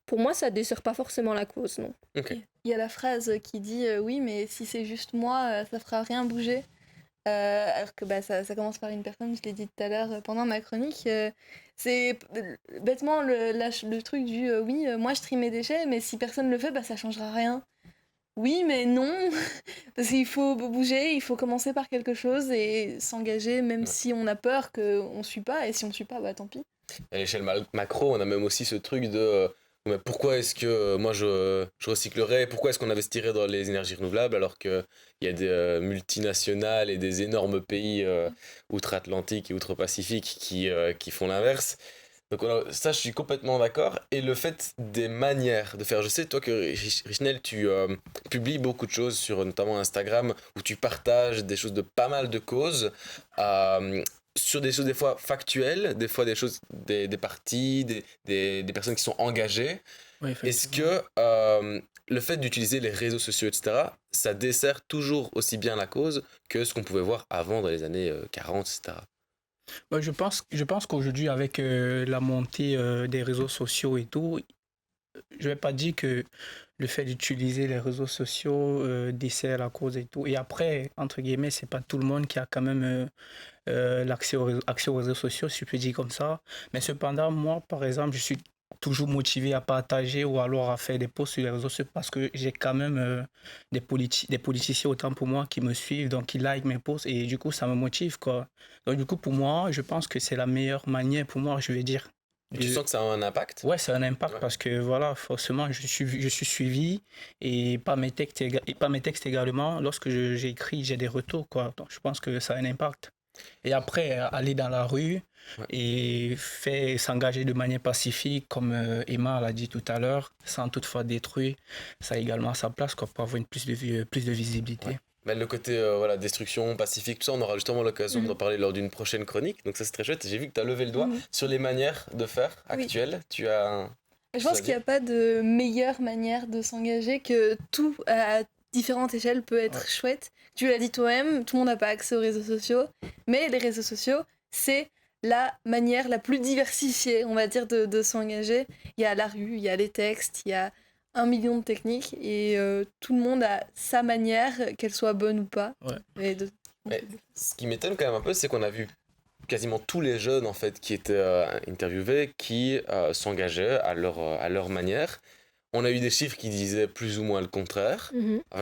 pour moi, ça dessert pas forcément la cause, non. Okay. Il y a la phrase qui dit oui, mais si c'est juste moi, ça fera rien bouger. Alors que ça commence par une personne, je l'ai dit tout à l'heure pendant ma chronique. C'est bêtement le truc du oui, moi je trie mes déchets, mais si personne le fait, ça changera rien. Oui, mais non, parce qu'il faut bouger, il faut commencer par quelque chose et s'engager, même si on a peur qu'on ne suit pas, et si on ne suit pas, tant pis. À l'échelle macro, on a même aussi ce truc de pourquoi est-ce que moi je recyclerais, pourquoi est-ce qu'on investirait dans les énergies renouvelables alors qu'il y a des multinationales et des énormes pays outre-Atlantique et outre-Pacifique qui font l'inverse. Donc ça, je suis complètement d'accord. Et le fait des manières de faire, je sais, toi que Richnel, tu publies beaucoup de choses sur notamment Instagram où tu partages des choses de pas mal de causes, sur des choses des fois factuelles, des fois des choses, des partis, des personnes qui sont engagées. Oui, est-ce que le fait d'utiliser les réseaux sociaux, etc., ça dessert toujours aussi bien la cause que ce qu'on pouvait voir avant dans les années 40, etc.? Je pense qu'aujourd'hui, avec la montée des réseaux sociaux et tout, je ne vais pas dire que le fait d'utiliser les réseaux sociaux dessert la cause et tout. Et après, entre guillemets, ce n'est pas tout le monde qui a quand même l'accès aux réseaux sociaux, si je peux dire comme ça. Mais cependant, moi, par exemple, je suis toujours motivé à partager ou alors à faire des posts sur les réseaux sociaux parce que j'ai quand même des politiciens autant pour moi qui me suivent, donc qui like mes posts et du coup ça me motive quoi. Donc du coup pour moi, je pense que c'est la meilleure manière pour moi, je vais dire. Tu sens que ça a un impact? Ouais, c'est un impact parce que voilà, forcément, je suis suivi et pas mes textes, également. Lorsque j'écris, j'ai des retours quoi. Donc je pense que ça a un impact. Et après, aller dans la rue et s'engager de manière pacifique, comme Emma l'a dit tout à l'heure, sans toutefois détruire, ça a également sa place quoi, pour avoir plus de visibilité. Ouais. Mais le côté destruction, pacifique, tout ça, on aura justement l'occasion d'en parler lors d'une prochaine chronique. Donc ça, c'est très chouette. J'ai vu que tu as levé le doigt sur les manières de faire actuelles. Tu as... Je pense qu'il n'y a pas de meilleure manière de s'engager, que tout à différentes échelles peut être chouette. Tu l'as dit toi-même, tout le monde n'a pas accès aux réseaux sociaux, mais les réseaux sociaux, c'est la manière la plus diversifiée, on va dire, de s'engager. Il y a la rue, il y a les textes, il y a 1 million de techniques et tout le monde a sa manière, qu'elle soit bonne ou pas. Mais ce qui m'étonne quand même un peu, c'est qu'on a vu quasiment tous les jeunes en fait qui étaient interviewés qui s'engageaient à leur manière. On a eu des chiffres qui disaient plus ou moins le contraire.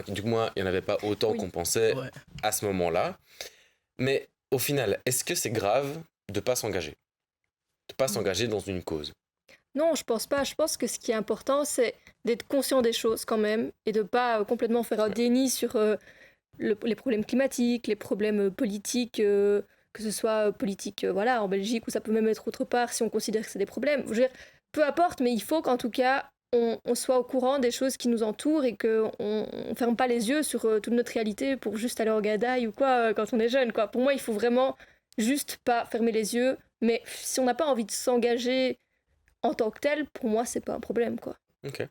Du moins, il n'y en avait pas autant qu'on pensait à ce moment-là. Mais au final, est-ce que c'est grave de ne pas s'engager? De ne pas s'engager dans une cause? Non, je pense pas. Je pense que ce qui est important, c'est d'être conscient des choses quand même et de ne pas complètement faire un déni sur les problèmes climatiques, les problèmes politiques, que ce soit politique en Belgique ou ça peut même être autre part si on considère que c'est des problèmes. Je veux dire, peu importe, mais il faut qu'en tout cas, on soit au courant des choses qui nous entourent et qu'on ne ferme pas les yeux sur toute notre réalité pour juste aller au gadaille ou quoi quand on est jeune, quoi. Pour moi, il faut vraiment juste pas fermer les yeux. Mais si on n'a pas envie de s'engager en tant que tel, pour moi, c'est pas un problème, quoi. Ok.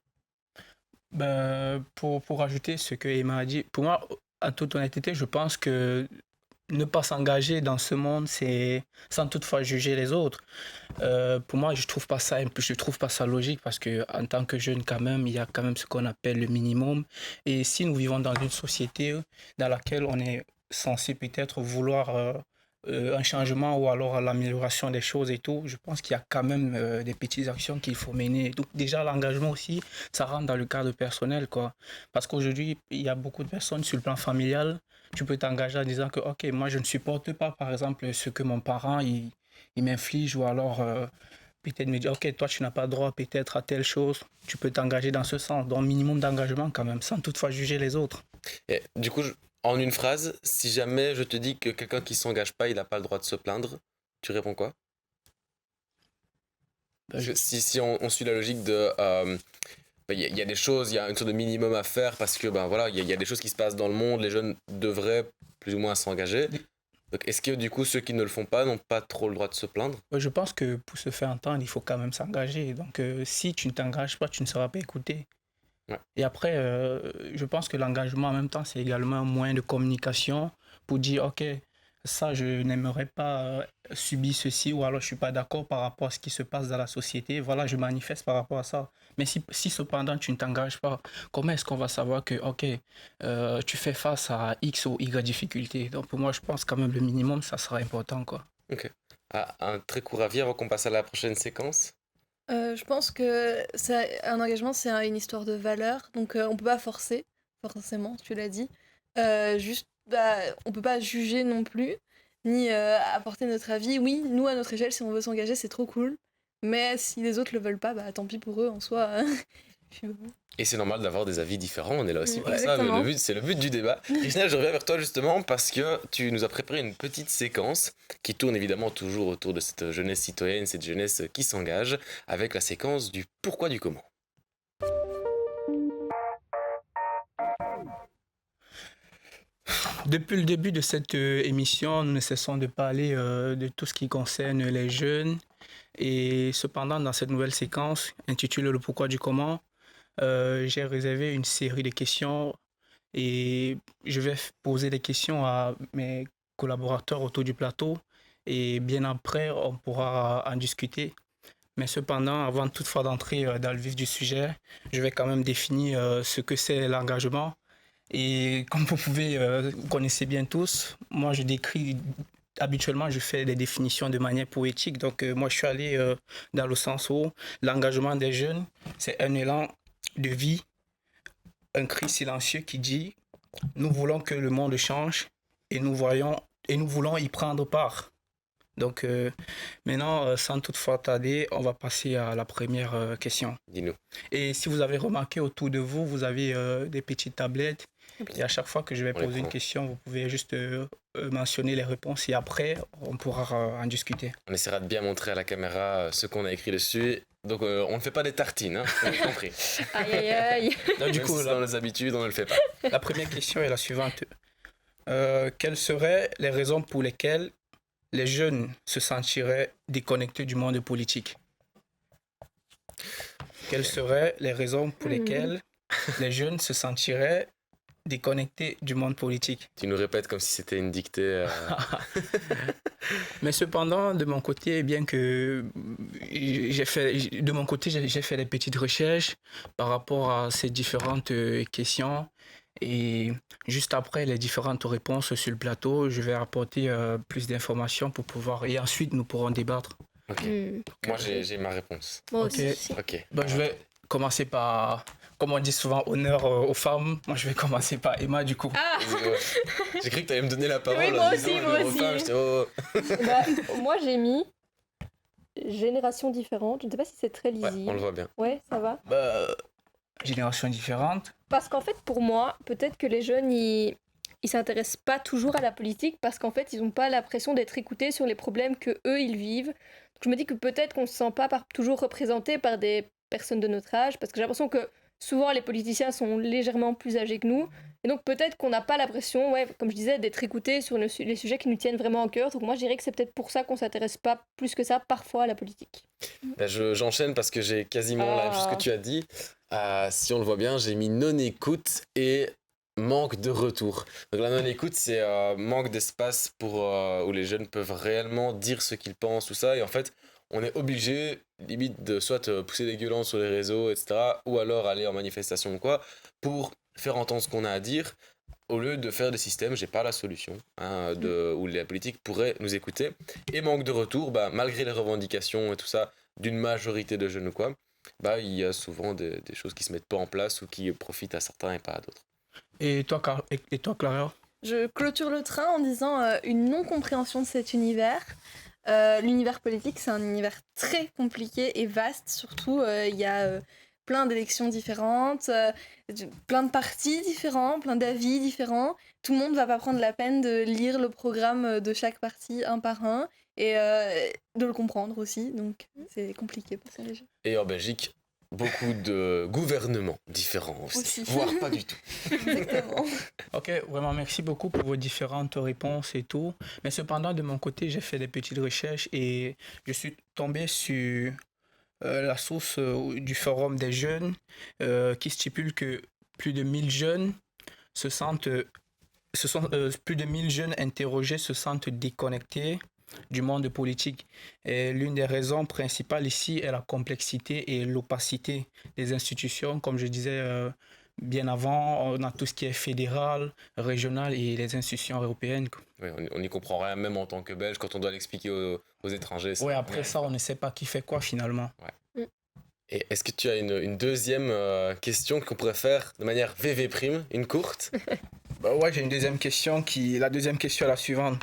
Pour ajouter ce que Emma a dit, pour moi, en toute honnêteté, je pense que ne pas s'engager dans ce monde, c'est sans toutefois juger les autres. Pour moi, je trouve pas ça logique parce que en tant que jeune, quand même, il y a quand même ce qu'on appelle le minimum. Et si nous vivons dans une société dans laquelle on est censé peut-être vouloir un changement ou alors l'amélioration des choses et tout, je pense qu'il y a quand même des petites actions qu'il faut mener. Donc déjà, l'engagement aussi, ça rentre dans le cadre personnel, quoi. Parce qu'aujourd'hui, il y a beaucoup de personnes sur le plan familial, tu peux t'engager en disant que, ok, moi, je ne supporte pas, par exemple, ce que mon parent, il m'inflige ou alors peut-être me dire, ok, toi, tu n'as pas droit peut-être à telle chose. Tu peux t'engager dans ce sens. Donc, minimum d'engagement quand même, sans toutefois juger les autres. Et du coup, en une phrase, si jamais je te dis que quelqu'un qui ne s'engage pas, il n'a pas le droit de se plaindre, tu réponds quoi? Si on suit la logique de... il y a des choses, il y a une sorte de minimum à faire parce que il y a des choses qui se passent dans le monde, les jeunes devraient plus ou moins s'engager. Donc est-ce que du coup ceux qui ne le font pas n'ont pas trop le droit de se plaindre? Je pense que pour se faire entendre, il faut quand même s'engager. Donc si tu ne t'engages pas, tu ne seras pas écouté. Ouais. Et après, je pense que l'engagement en même temps, c'est également un moyen de communication pour dire, ok, ça, je n'aimerais pas subir ceci ou alors je ne suis pas d'accord par rapport à ce qui se passe dans la société. Voilà, je manifeste par rapport à ça. Mais si cependant tu ne t'engages pas, comment est-ce qu'on va savoir que, ok, tu fais face à X ou Y difficultés? Donc pour moi, je pense quand même le minimum, ça sera important, quoi. Ok. Un très court avis avant qu'on passe à la prochaine séquence. Je pense que un engagement, c'est une histoire de valeur. Donc on peut pas forcer, forcément, tu l'as dit. On peut pas juger non plus, ni apporter notre avis. Oui, nous, à notre échelle, si on veut s'engager, c'est trop cool. Mais si les autres le veulent pas, tant pis pour eux en soi. Et c'est normal d'avoir des avis différents, on est là aussi pour Exactement. ça, c'est le but du débat. Christina, je reviens vers toi justement parce que tu nous as préparé une petite séquence qui tourne évidemment toujours autour de cette jeunesse citoyenne, cette jeunesse qui s'engage, avec la séquence du pourquoi du comment. Depuis le début de cette émission, nous ne cessons de parler de tout ce qui concerne les jeunes. Et cependant, dans cette nouvelle séquence intitulée Le pourquoi du comment, j'ai réservé une série de questions et je vais poser des questions à mes collaborateurs autour du plateau et bien après, on pourra en discuter. Mais cependant, avant toutefois d'entrer dans le vif du sujet, je vais quand même définir ce que c'est l'engagement. Et comme vous connaissez bien tous, moi je décris habituellement, je fais des définitions de manière poétique. Donc, moi, je suis allé dans le sens où l'engagement des jeunes, c'est un élan de vie, un cri silencieux qui dit « Nous voulons que le monde change et nous voulons y prendre part ». Donc, maintenant, sans toutefois tarder, on va passer à la première question. Dis-nous. Et si vous avez remarqué autour de vous, vous avez des petites tablettes. Et à chaque fois que je vais On les poser une prend. question, vous pouvez juste mentionner les réponses et après, on pourra en discuter. On essaiera de bien montrer à la caméra ce qu'on a écrit dessus. Donc on ne fait pas des tartines, hein, vous avez compris. Aïe, aïe, aïe. Donc, du Même coup, si c'est dans nos habitudes, on ne le fait pas. la première question est la suivante. Quelles seraient les raisons pour lesquelles les jeunes se sentiraient déconnectés du monde politique? Quelles seraient les raisons pour lesquelles les jeunes se sentiraient déconnectés du monde politique? Tu nous répètes comme si c'était une dictée. Mais cependant, de mon côté, bien que j'ai fait des petites recherches par rapport à ces différentes questions. Et juste après les différentes réponses sur le plateau, je vais apporter plus d'informations pour pouvoir... Et ensuite, nous pourrons débattre. Ok. Hmm. Moi, j'ai ma réponse. Moi Ok. aussi. Ok. Bon, je vais commencer par, comme on dit souvent, honneur aux femmes. Moi, je vais commencer par Emma, du coup. Ah, J'ai cru que tu allais me donner la parole. Oui, moi en disant aussi, le moi repas, aussi. j'étais, oh. bah, moi j'ai mis génération différente. Je ne sais pas si c'est très Ouais, lisible. on le voit bien. Ouais, ça va. Génération différente. Parce qu'en fait, pour moi, peut-être que les jeunes, ils s'intéressent pas toujours à la politique parce qu'en fait, ils n'ont pas l'impression d'être écoutés sur les problèmes que eux ils vivent. Donc, je me dis que peut-être qu'on se sent pas toujours représenté par des personnes de notre âge parce que j'ai l'impression que souvent les politiciens sont légèrement plus âgés que nous. Et donc peut-être qu'on n'a pas l'impression, ouais, comme je disais, d'être écoutés sur les sujets qui nous tiennent vraiment au cœur. Donc moi, je dirais que c'est peut-être pour ça qu'on s'intéresse pas plus que ça parfois à la politique. Bah, j'enchaîne parce que j'ai quasiment la même chose que tu as dit. Si on le voit bien, j'ai mis non-écoute et manque de retour. Donc la non-écoute, c'est manque d'espace pour où les jeunes peuvent réellement dire ce qu'ils pensent, tout ça. Et en fait, on est obligé, limite, de soit pousser des gueulantes sur les réseaux, etc., ou alors aller en manifestation ou quoi, pour faire entendre ce qu'on a à dire, au lieu de faire des systèmes, j'ai pas la solution, où la politique pourrait nous écouter. Et manque de retour, bah, malgré les revendications et tout ça, d'une majorité de jeunes ou quoi, bah, il y a souvent des choses qui se mettent pas en place ou qui profitent à certains et pas à d'autres. Et toi, Clara? Je clôture le train en disant une non-compréhension de cet univers. L'univers politique, c'est un univers très compliqué et vaste. Surtout, il y a plein d'élections différentes, plein de partis différents, plein d'avis différents. Tout le monde ne va pas prendre la peine de lire le programme de chaque parti un par un et de le comprendre aussi. Donc, c'est compliqué pour ça, les gens. Et en Belgique, beaucoup de gouvernements différents aussi. Voire pas du tout. Exactement. Ok, vraiment merci beaucoup pour vos différentes réponses et tout. Mais cependant, de mon côté, j'ai fait des petites recherches et je suis tombé sur la source du Forum des jeunes qui stipule que plus de 1000 jeunes plus de 1000 jeunes interrogés se sentent déconnectés du monde politique. Et l'une des raisons principales ici est la complexité et l'opacité des institutions. Comme je disais bien avant, on a tout ce qui est fédéral, régional et les institutions européennes. Oui, on n'y comprend rien, même en tant que Belge, quand on doit l'expliquer aux étrangers. Oui, après ça, on ne sait pas qui fait quoi finalement. Ouais. Et est-ce que tu as une deuxième question qu'on pourrait faire de manière VV', une courte? Ouais, j'ai une deuxième question. La deuxième question est la suivante.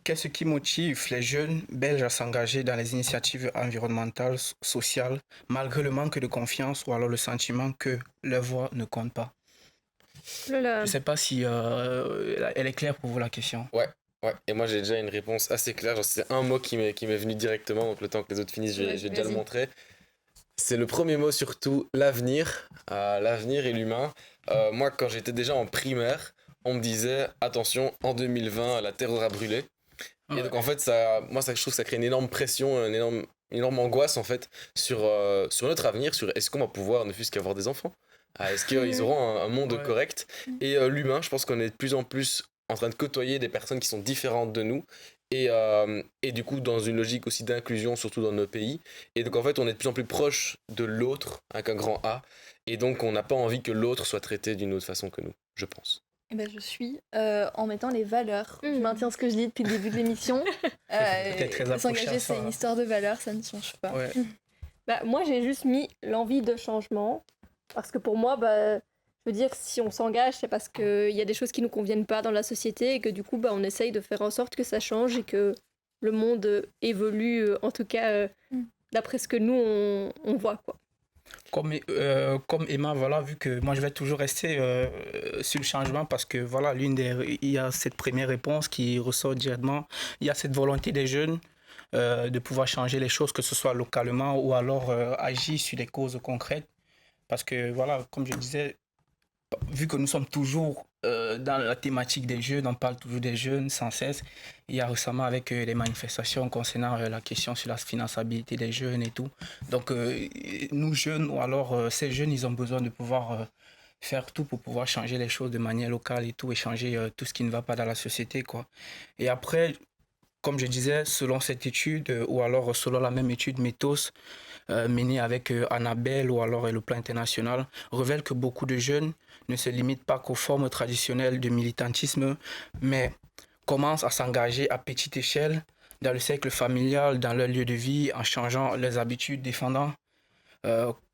Qu'est-ce qui motive les jeunes belges à s'engager dans les initiatives environnementales, sociales, malgré le manque de confiance ou alors le sentiment que leur voix ne compte pas? Je ne sais pas si elle est claire pour vous, la question. Ouais. Et moi j'ai déjà une réponse assez claire. Genre, c'est un mot qui m'est venu directement, donc le temps que les autres finissent, je vais déjà le montrer. C'est le premier mot surtout, l'avenir. L'avenir et l'humain. Moi, quand j'étais déjà en primaire, on me disait attention, en 2020, la Terre aura brûlé. Et donc en fait, je trouve que ça crée une énorme pression, une énorme angoisse en fait sur notre avenir, sur est-ce qu'on va pouvoir ne fût-ce qu'avoir des enfants. Est-ce qu'ils auront un monde correct. Et l'humain, je pense qu'on est de plus en plus en train de côtoyer des personnes qui sont différentes de nous. Et du coup, dans une logique aussi d'inclusion, surtout dans nos pays. Et donc, en fait, on est de plus en plus proche de l'autre, avec un grand A. Et donc, on n'a pas envie que l'autre soit traité d'une autre façon que nous, je pense. Eh ben, je suis en mettant les valeurs. Je maintiens ce que je dis depuis le début de l'émission. S'engager, c'est une histoire de valeurs, ça ne change pas. Ouais. Moi, j'ai juste mis l'envie de changement. Parce que pour moi, je veux dire, si on s'engage, c'est parce qu'il y a des choses qui ne nous conviennent pas dans la société et que du coup, on essaye de faire en sorte que ça change et que le monde évolue, en tout cas, d'après ce que nous, on voit, quoi. Comme Emma, voilà, vu que moi je vais toujours rester sur le changement parce que voilà, il y a cette première réponse qui ressort directement. Il y a cette volonté des jeunes de pouvoir changer les choses, que ce soit localement ou alors agir sur des causes concrètes. Parce que voilà, comme je disais, vu que nous sommes toujours dans la thématique des jeunes, on parle toujours des jeunes sans cesse. Il y a récemment avec les manifestations concernant la question sur la finançabilité des jeunes et tout. Donc nous jeunes, ou alors ces jeunes, ils ont besoin de pouvoir faire tout pour pouvoir changer les choses de manière locale et tout, et changer tout ce qui ne va pas dans la société, quoi. Et après, comme je disais, selon cette étude, ou alors selon la même étude Métos, menée avec Annabelle ou alors le plan international, révèle que beaucoup de jeunes ne se limitent pas qu'aux formes traditionnelles de militantisme, mais commencent à s'engager à petite échelle dans le cercle familial, dans leur lieu de vie, en changeant leurs habitudes, défendant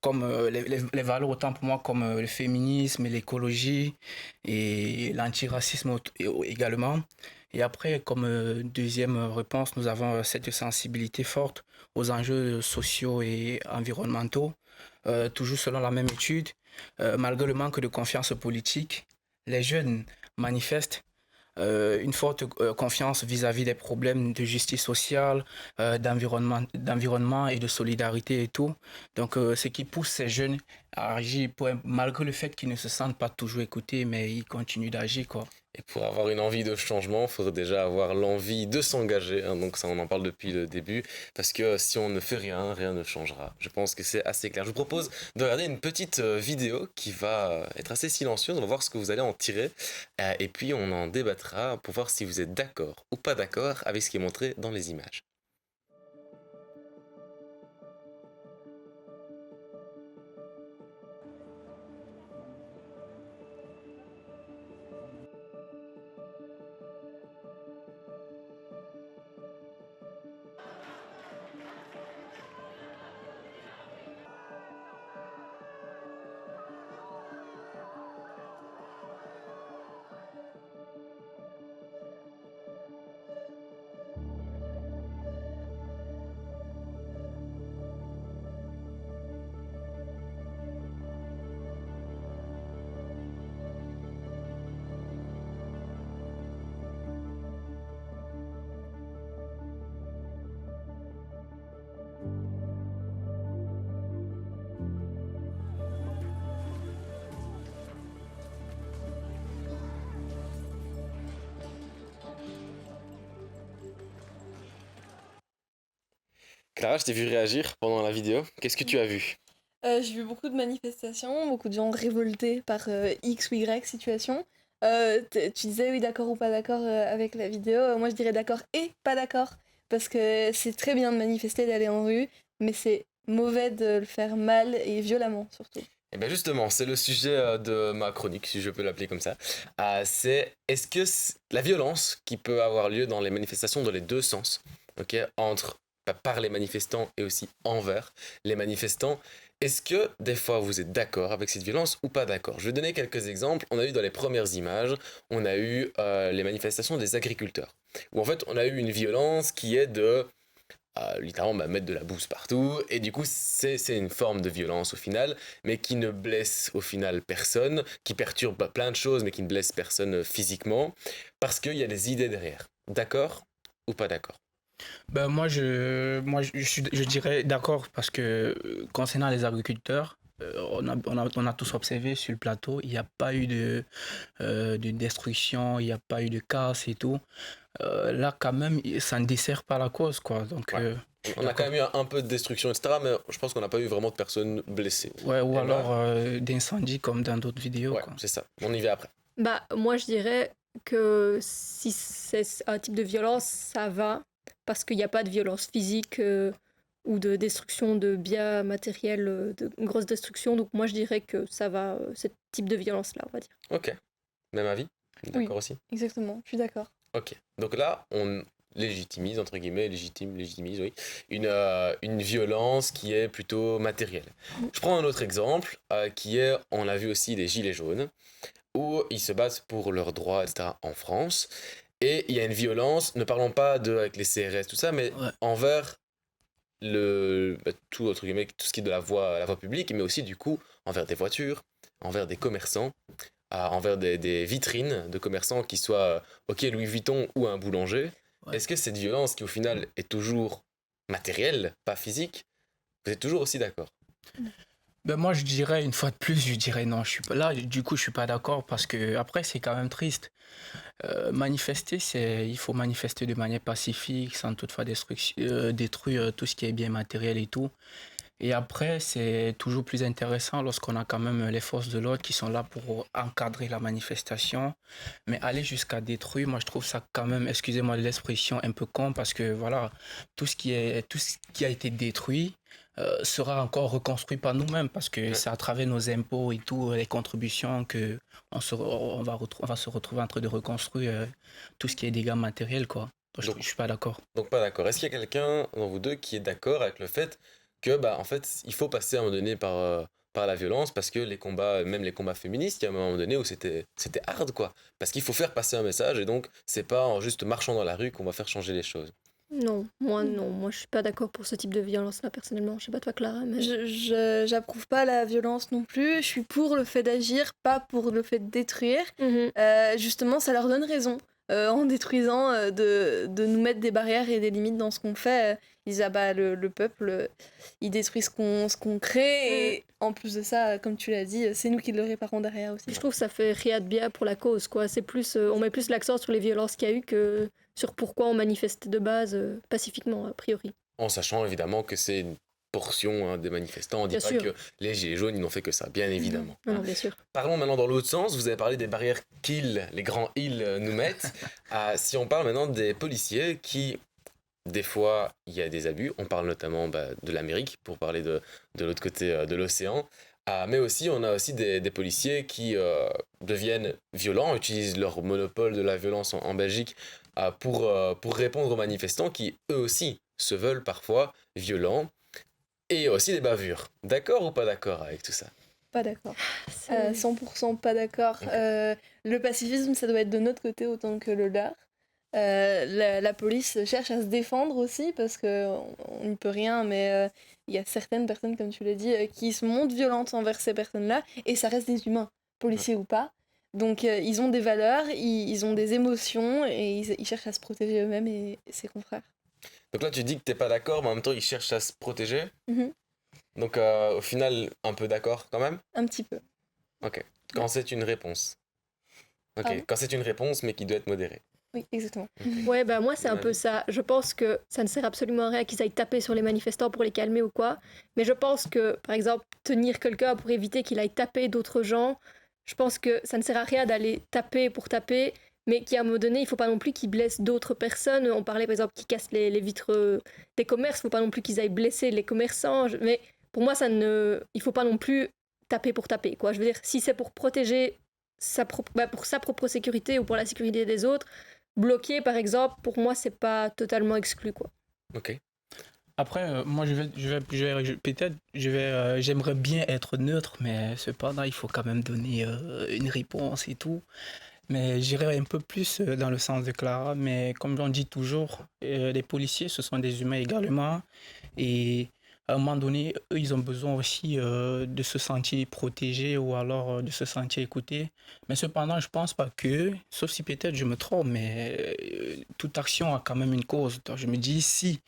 comme les valeurs autant pour moi comme le féminisme, l'écologie et l'antiracisme également. Et après, comme deuxième réponse, nous avons cette sensibilité forte aux enjeux sociaux et environnementaux. Toujours selon la même étude, malgré le manque de confiance politique, les jeunes manifestent une forte confiance vis-à-vis des problèmes de justice sociale, d'environnement et de solidarité et tout. Donc, ce qui pousse ces jeunes à agir, malgré le fait qu'ils ne se sentent pas toujours écoutés, mais ils continuent d'agir, quoi. Et pour avoir une envie de changement, il faudrait déjà avoir l'envie de s'engager. Donc ça, on en parle depuis le début. Parce que si on ne fait rien, rien ne changera. Je pense que c'est assez clair. Je vous propose de regarder une petite vidéo qui va être assez silencieuse. On va voir ce que vous allez en tirer. Et puis on en débattra pour voir si vous êtes d'accord ou pas d'accord avec ce qui est montré dans les images. Clara, je t'ai vu réagir pendant la vidéo. Qu'est-ce que tu as vu? J'ai vu beaucoup de manifestations, beaucoup de gens révoltés par X ou Y situation. Tu disais oui d'accord ou pas d'accord avec la vidéo. Moi je dirais d'accord et pas d'accord. Parce que c'est très bien de manifester, d'aller en rue, mais c'est mauvais de le faire mal et violemment surtout. Et bien justement, c'est le sujet de ma chronique, si je peux l'appeler comme ça. C'est est-ce que la violence qui peut avoir lieu dans les manifestations dans les deux sens, entre par les manifestants et aussi envers les manifestants, est-ce que des fois vous êtes d'accord avec cette violence ou pas d'accord? Je vais donner quelques exemples. On a eu dans les premières images, on a eu les manifestations des agriculteurs, où en fait on a eu une violence qui est de littéralement mettre de la bouse partout, et du coup c'est une forme de violence au final, mais qui ne blesse au final personne, qui perturbe plein de choses mais qui ne blesse personne physiquement, parce qu'il y a des idées derrière. D'accord ou pas d'accord? Moi, je dirais d'accord parce que concernant les agriculteurs, on a tous observé sur le plateau, il n'y a pas eu de destruction, il n'y a pas eu de casse et tout. Là, quand même, ça ne dessert pas la cause, quoi. Donc, on a quand même eu un peu de destruction, etc., mais je pense qu'on n'a pas eu vraiment de personnes blessées. Ouais, ou alors d'incendie comme dans d'autres vidéos. Ouais, quoi. c'est ça. On y va après. Moi, je dirais que si c'est un type de violence, ça va, parce qu'il n'y a pas de violence physique ou de destruction de biens matériels, de grosse destruction. Donc moi, je dirais que ça va, ce type de violence-là, on va dire. Ok. Même avis? D'accord Oui. aussi? Exactement, je suis d'accord. Ok. Donc là, on légitimise, entre guillemets, légitimise, oui, une violence qui est plutôt matérielle. Je prends un autre exemple qui est, on l'a vu aussi, les Gilets jaunes, où ils se battent pour leurs droits, etc. en France. Et il y a une violence, ne parlons pas avec les CRS, tout ça, mais Ouais. envers tout, entre guillemets, tout ce qui est de la voie publique, mais aussi du coup envers des voitures, envers des commerçants, envers des vitrines de commerçants qui soient, ok, Louis Vuitton ou un boulanger. Ouais. Est-ce que cette violence qui au final est toujours matérielle, pas physique, vous êtes toujours aussi d'accord? Ben moi, je dirais, une fois de plus, je dirais non. Je suis pas, là, du coup, je suis pas d'accord parce que après, c'est quand même triste. Manifester, il faut manifester de manière pacifique, sans toutefois détruire tout ce qui est bien matériel et tout. Et après, c'est toujours plus intéressant lorsqu'on a quand même les forces de l'ordre qui sont là pour encadrer la manifestation. Mais aller jusqu'à détruire, moi, je trouve ça quand même, excusez-moi de l'expression, un peu con parce que voilà, tout ce qui a été détruit sera encore reconstruit par nous-mêmes parce que c'est à travers nos impôts et tout, les contributions que on va se retrouver en train de reconstruire tout ce qui est dégâts matériels, quoi. Donc, je suis pas d'accord. Donc pas d'accord. Est-ce qu'il y a quelqu'un dans vous deux qui est d'accord avec le fait que en fait il faut passer à un moment donné par la violence parce que les combats, même les combats féministes, il y a un moment donné où c'était hard quoi. Parce qu'il faut faire passer un message et donc c'est pas en juste marchant dans la rue qu'on va faire changer les choses. Non, moi je suis pas d'accord pour ce type de violence-là personnellement. Je sais pas toi Clara, mais J'approuve pas la violence non plus. Je suis pour le fait d'agir, pas pour le fait de détruire. Justement, ça leur donne raison. En détruisant, de nous mettre des barrières et des limites dans ce qu'on fait. Ils disent, ah bah, le peuple, il détruit ce qu'on crée. Et en plus de ça, comme tu l'as dit, c'est nous qui le réparons derrière aussi. je trouve que ça fait rien de bien pour la cause, quoi. C'est plus, on met plus l'accent sur les violences qu'il y a eu que sur pourquoi on manifeste de base pacifiquement, a priori. En sachant évidemment que c'est une portion des manifestants. On ne dit Bien pas sûr. que les gilets jaunes ils n'ont fait que ça, bien évidemment. Non, bien sûr. Parlons maintenant dans l'autre sens. Vous avez parlé des barrières les grands ils nous mettent. Si on parle maintenant des policiers qui, des fois, il y a des abus. On parle notamment de l'Amérique, pour parler de l'autre côté de l'océan. Mais aussi, on a aussi des policiers qui deviennent violents, utilisent leur monopole de la violence en Belgique pour répondre aux manifestants qui, eux aussi, se veulent parfois violents. Et aussi des bavures. D'accord ou pas d'accord avec tout ça? Pas d'accord. 100% pas d'accord. Le pacifisme, ça doit être de notre côté autant que le leur. La police cherche à se défendre aussi parce qu'on n'y peut rien, mais il y a certaines personnes, comme tu l'as dit, qui se montrent violentes envers ces personnes-là, et ça reste des humains, policiers ou pas. Donc ils ont des valeurs, ils ont des émotions, et ils cherchent à se protéger eux-mêmes et ses confrères. Donc là, tu dis que t'es pas d'accord, mais en même temps, ils cherchent à se protéger. Donc au final, un peu d'accord quand même? Un petit peu. Ok. Quand c'est une réponse. Ok. Quand c'est une réponse, mais qui doit être modérée. Oui, exactement. Ouais, moi c'est un peu ça. Je pense que ça ne sert absolument à rien qu'ils aillent taper sur les manifestants pour les calmer ou quoi. Mais je pense que, par exemple, tenir quelqu'un pour éviter qu'il aille taper d'autres gens, je pense que ça ne sert à rien d'aller taper pour taper, mais qu'à un moment donné, il ne faut pas non plus qu'ils blessent d'autres personnes. On parlait par exemple qu'ils cassent les vitres des commerces, il ne faut pas non plus qu'ils aillent blesser les commerçants. Mais pour moi, il ne faut pas non plus taper pour taper, quoi. Je veux dire, si c'est pour protéger pour sa propre sécurité ou pour la sécurité des autres, bloquer par exemple, pour moi c'est pas totalement exclu, quoi. Ok. Après, moi j'aimerais bien être neutre, mais cependant il faut quand même donner une réponse et tout. Mais j'irais un peu plus dans le sens de Clara, mais comme on dit toujours, les policiers ce sont des humains également, et à un moment donné, eux, ils ont besoin aussi de se sentir protégés ou alors de se sentir écoutés. Mais cependant, je pense pas que, sauf si peut-être je me trompe, mais toute action a quand même une cause. Donc, je me dis, si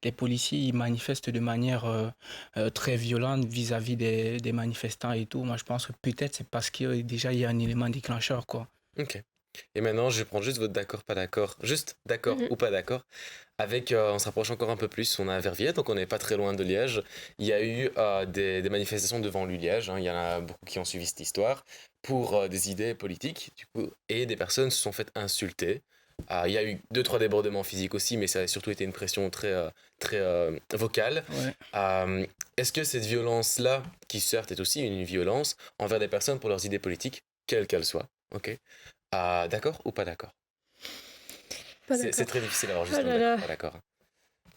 les policiers ils manifestent de manière très violente vis-à-vis des manifestants et tout, moi je pense que peut-être c'est parce qu'il déjà il y a un élément déclencheur, quoi. Ok. Et maintenant, je vais prendre juste votre d'accord, pas d'accord, juste d'accord ou pas d'accord, avec, on se rapproche encore un peu plus, on est à Verviers, donc on n'est pas très loin de Liège. Il y a eu des manifestations devant Liège, il y en a beaucoup qui ont suivi cette histoire, pour des idées politiques, du coup, et des personnes se sont faites insulter. Il y a eu 2-3 débordements physiques aussi, mais ça a surtout été une pression très vocale. Ouais. Est-ce que cette violence-là, qui certes est aussi une violence, envers des personnes pour leurs idées politiques, quelles qu'elles soient, ok, D'accord ou pas d'accord? Pas C'est d'accord. très difficile d'avoir juste Oh un là là. pas d'accord.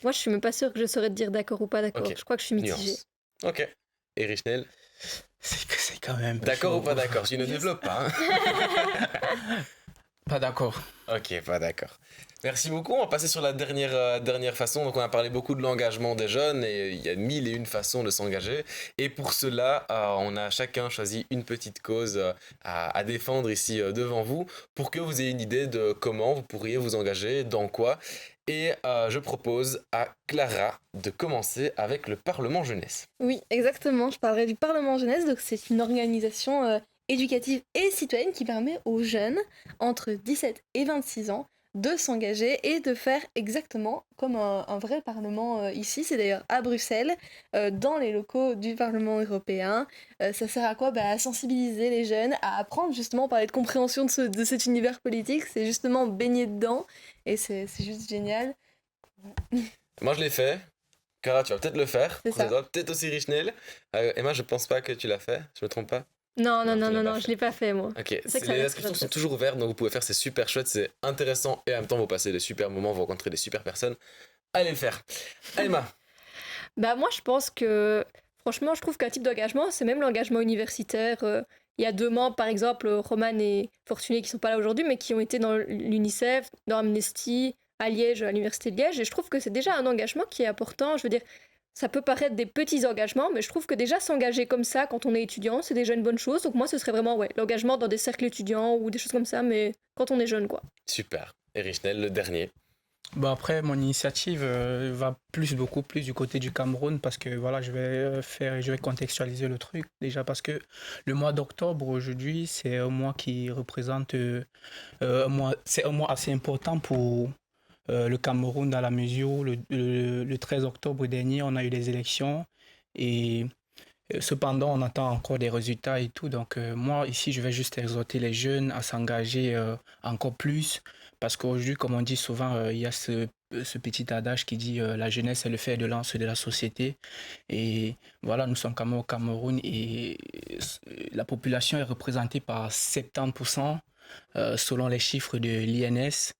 Moi, je suis même pas sûre que je saurais te dire d'accord ou pas d'accord. Ok. Je crois que je suis mitigée. Nuance. Ok. Et Richnel, C'est quand même. d'accord ou pas chaud. d'accord? Tu ne développes pas, hein? Pas d'accord. Ok, pas d'accord. Merci beaucoup. On va passer sur la dernière façon. Donc, on a parlé beaucoup de l'engagement des jeunes et il y a 1001 façons de s'engager. Et pour cela, on a chacun choisi une petite cause à défendre ici devant vous pour que vous ayez une idée de comment vous pourriez vous engager, dans quoi. Et je propose à Clara de commencer avec le Parlement Jeunesse. Oui, exactement. Je parlerai du Parlement Jeunesse. Donc, c'est une organisation éducative et citoyenne qui permet aux jeunes entre 17 et 26 ans de s'engager et de faire exactement comme un vrai Parlement ici. C'est d'ailleurs à Bruxelles, dans les locaux du Parlement européen. Ça sert à quoi? À sensibiliser les jeunes, à apprendre justement, parler de compréhension de cet univers politique. C'est justement baigner dedans et c'est juste génial. Moi, je l'ai fait. Clara, tu vas peut-être le faire. C'est ça. Peut-être aussi Richnel. Emma, je pense pas que tu l'as fait. Je me trompe pas? Non, Non, tu l'as pas je l'ai pas fait, moi. Ok, C'est que ça a les l'air inscriptions très sont toujours ouvertes, donc vous pouvez faire, c'est super chouette, c'est intéressant et en même temps vous passez des super moments, vous rencontrez des super personnes. Allez le faire. Emma, Moi, je pense que, franchement, je trouve qu'un type d'engagement, c'est même l'engagement universitaire. Il y a 2 membres, par exemple, Roman et Fortuné, qui sont pas là aujourd'hui, mais qui ont été dans l'UNICEF, dans Amnesty, à Liège, à l'Université de Liège. Et je trouve que c'est déjà un engagement qui est important. Je veux dire, ça peut paraître des petits engagements, mais je trouve que déjà s'engager comme ça quand on est étudiant, c'est déjà une bonne chose. Donc moi, ce serait vraiment l'engagement dans des cercles étudiants ou des choses comme ça, mais quand on est jeune, quoi. super. Et Richnel, le dernier. Après, mon initiative va beaucoup plus du côté du Cameroun parce que voilà, je vais contextualiser le truc. Déjà parce que le mois d'octobre aujourd'hui, c'est un mois qui représente c'est un mois assez important pour le Cameroun dans la mesure où le 13 octobre dernier, on a eu des élections et cependant, on attend encore des résultats et tout. Donc moi, ici, je vais juste exhorter les jeunes à s'engager encore plus. Parce qu'aujourd'hui, comme on dit souvent, il y a ce petit adage qui dit la jeunesse est le fer de lance de la société. Et voilà, nous sommes quand même au Cameroun et la population est représentée par 70% selon les chiffres de l'INS.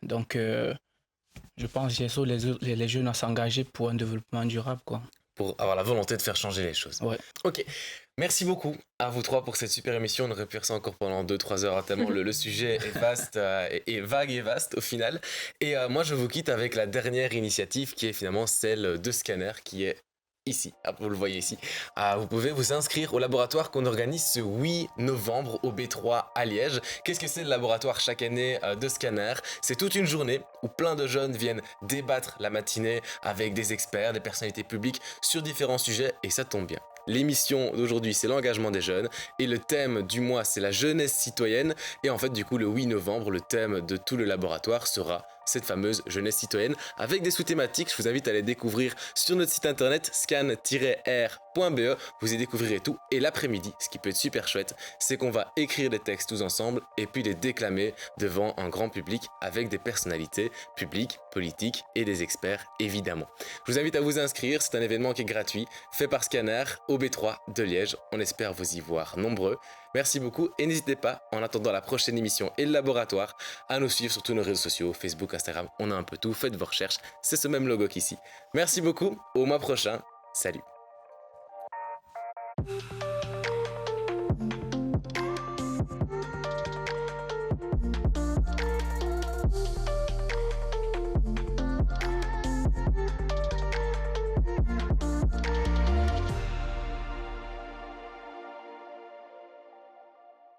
Donc, je pense que j'exhorte les jeunes à s'engager pour un développement durable, quoi. Pour avoir la volonté de faire changer les choses. Ouais. Ok, merci beaucoup à vous trois pour cette super émission. On aurait pu faire ça encore pendant 2-3 heures, tellement le sujet est vaste, et vague et vaste au final. Et moi, je vous quitte avec la dernière initiative qui est finalement celle de Scanner, qui est ici, vous le voyez ici. Vous pouvez vous inscrire au laboratoire qu'on organise ce 8 novembre au B3 à Liège. Qu'est-ce que c'est le laboratoire chaque année de Scanner? C'est toute une journée où plein de jeunes viennent débattre la matinée avec des experts, des personnalités publiques sur différents sujets et ça tombe bien. L'émission d'aujourd'hui, c'est l'engagement des jeunes et le thème du mois, c'est la jeunesse citoyenne. Et en fait, du coup, le 8 novembre, le thème de tout le laboratoire sera cette fameuse jeunesse citoyenne avec des sous-thématiques. Je vous invite à les découvrir sur notre site internet scan-r.be. Vous y découvrirez tout. Et l'après-midi, ce qui peut être super chouette, c'est qu'on va écrire des textes tous ensemble et puis les déclamer devant un grand public avec des personnalités publiques, politiques et des experts, évidemment. Je vous invite à vous inscrire. C'est un événement qui est gratuit, fait par Scanner au B3 de Liège. On espère vous y voir nombreux. Merci beaucoup et n'hésitez pas, en attendant la prochaine émission et le laboratoire, à nous suivre sur tous nos réseaux sociaux, Facebook, Instagram, on a un peu tout, faites vos recherches, c'est ce même logo qu'ici. Merci beaucoup, au mois prochain, salut.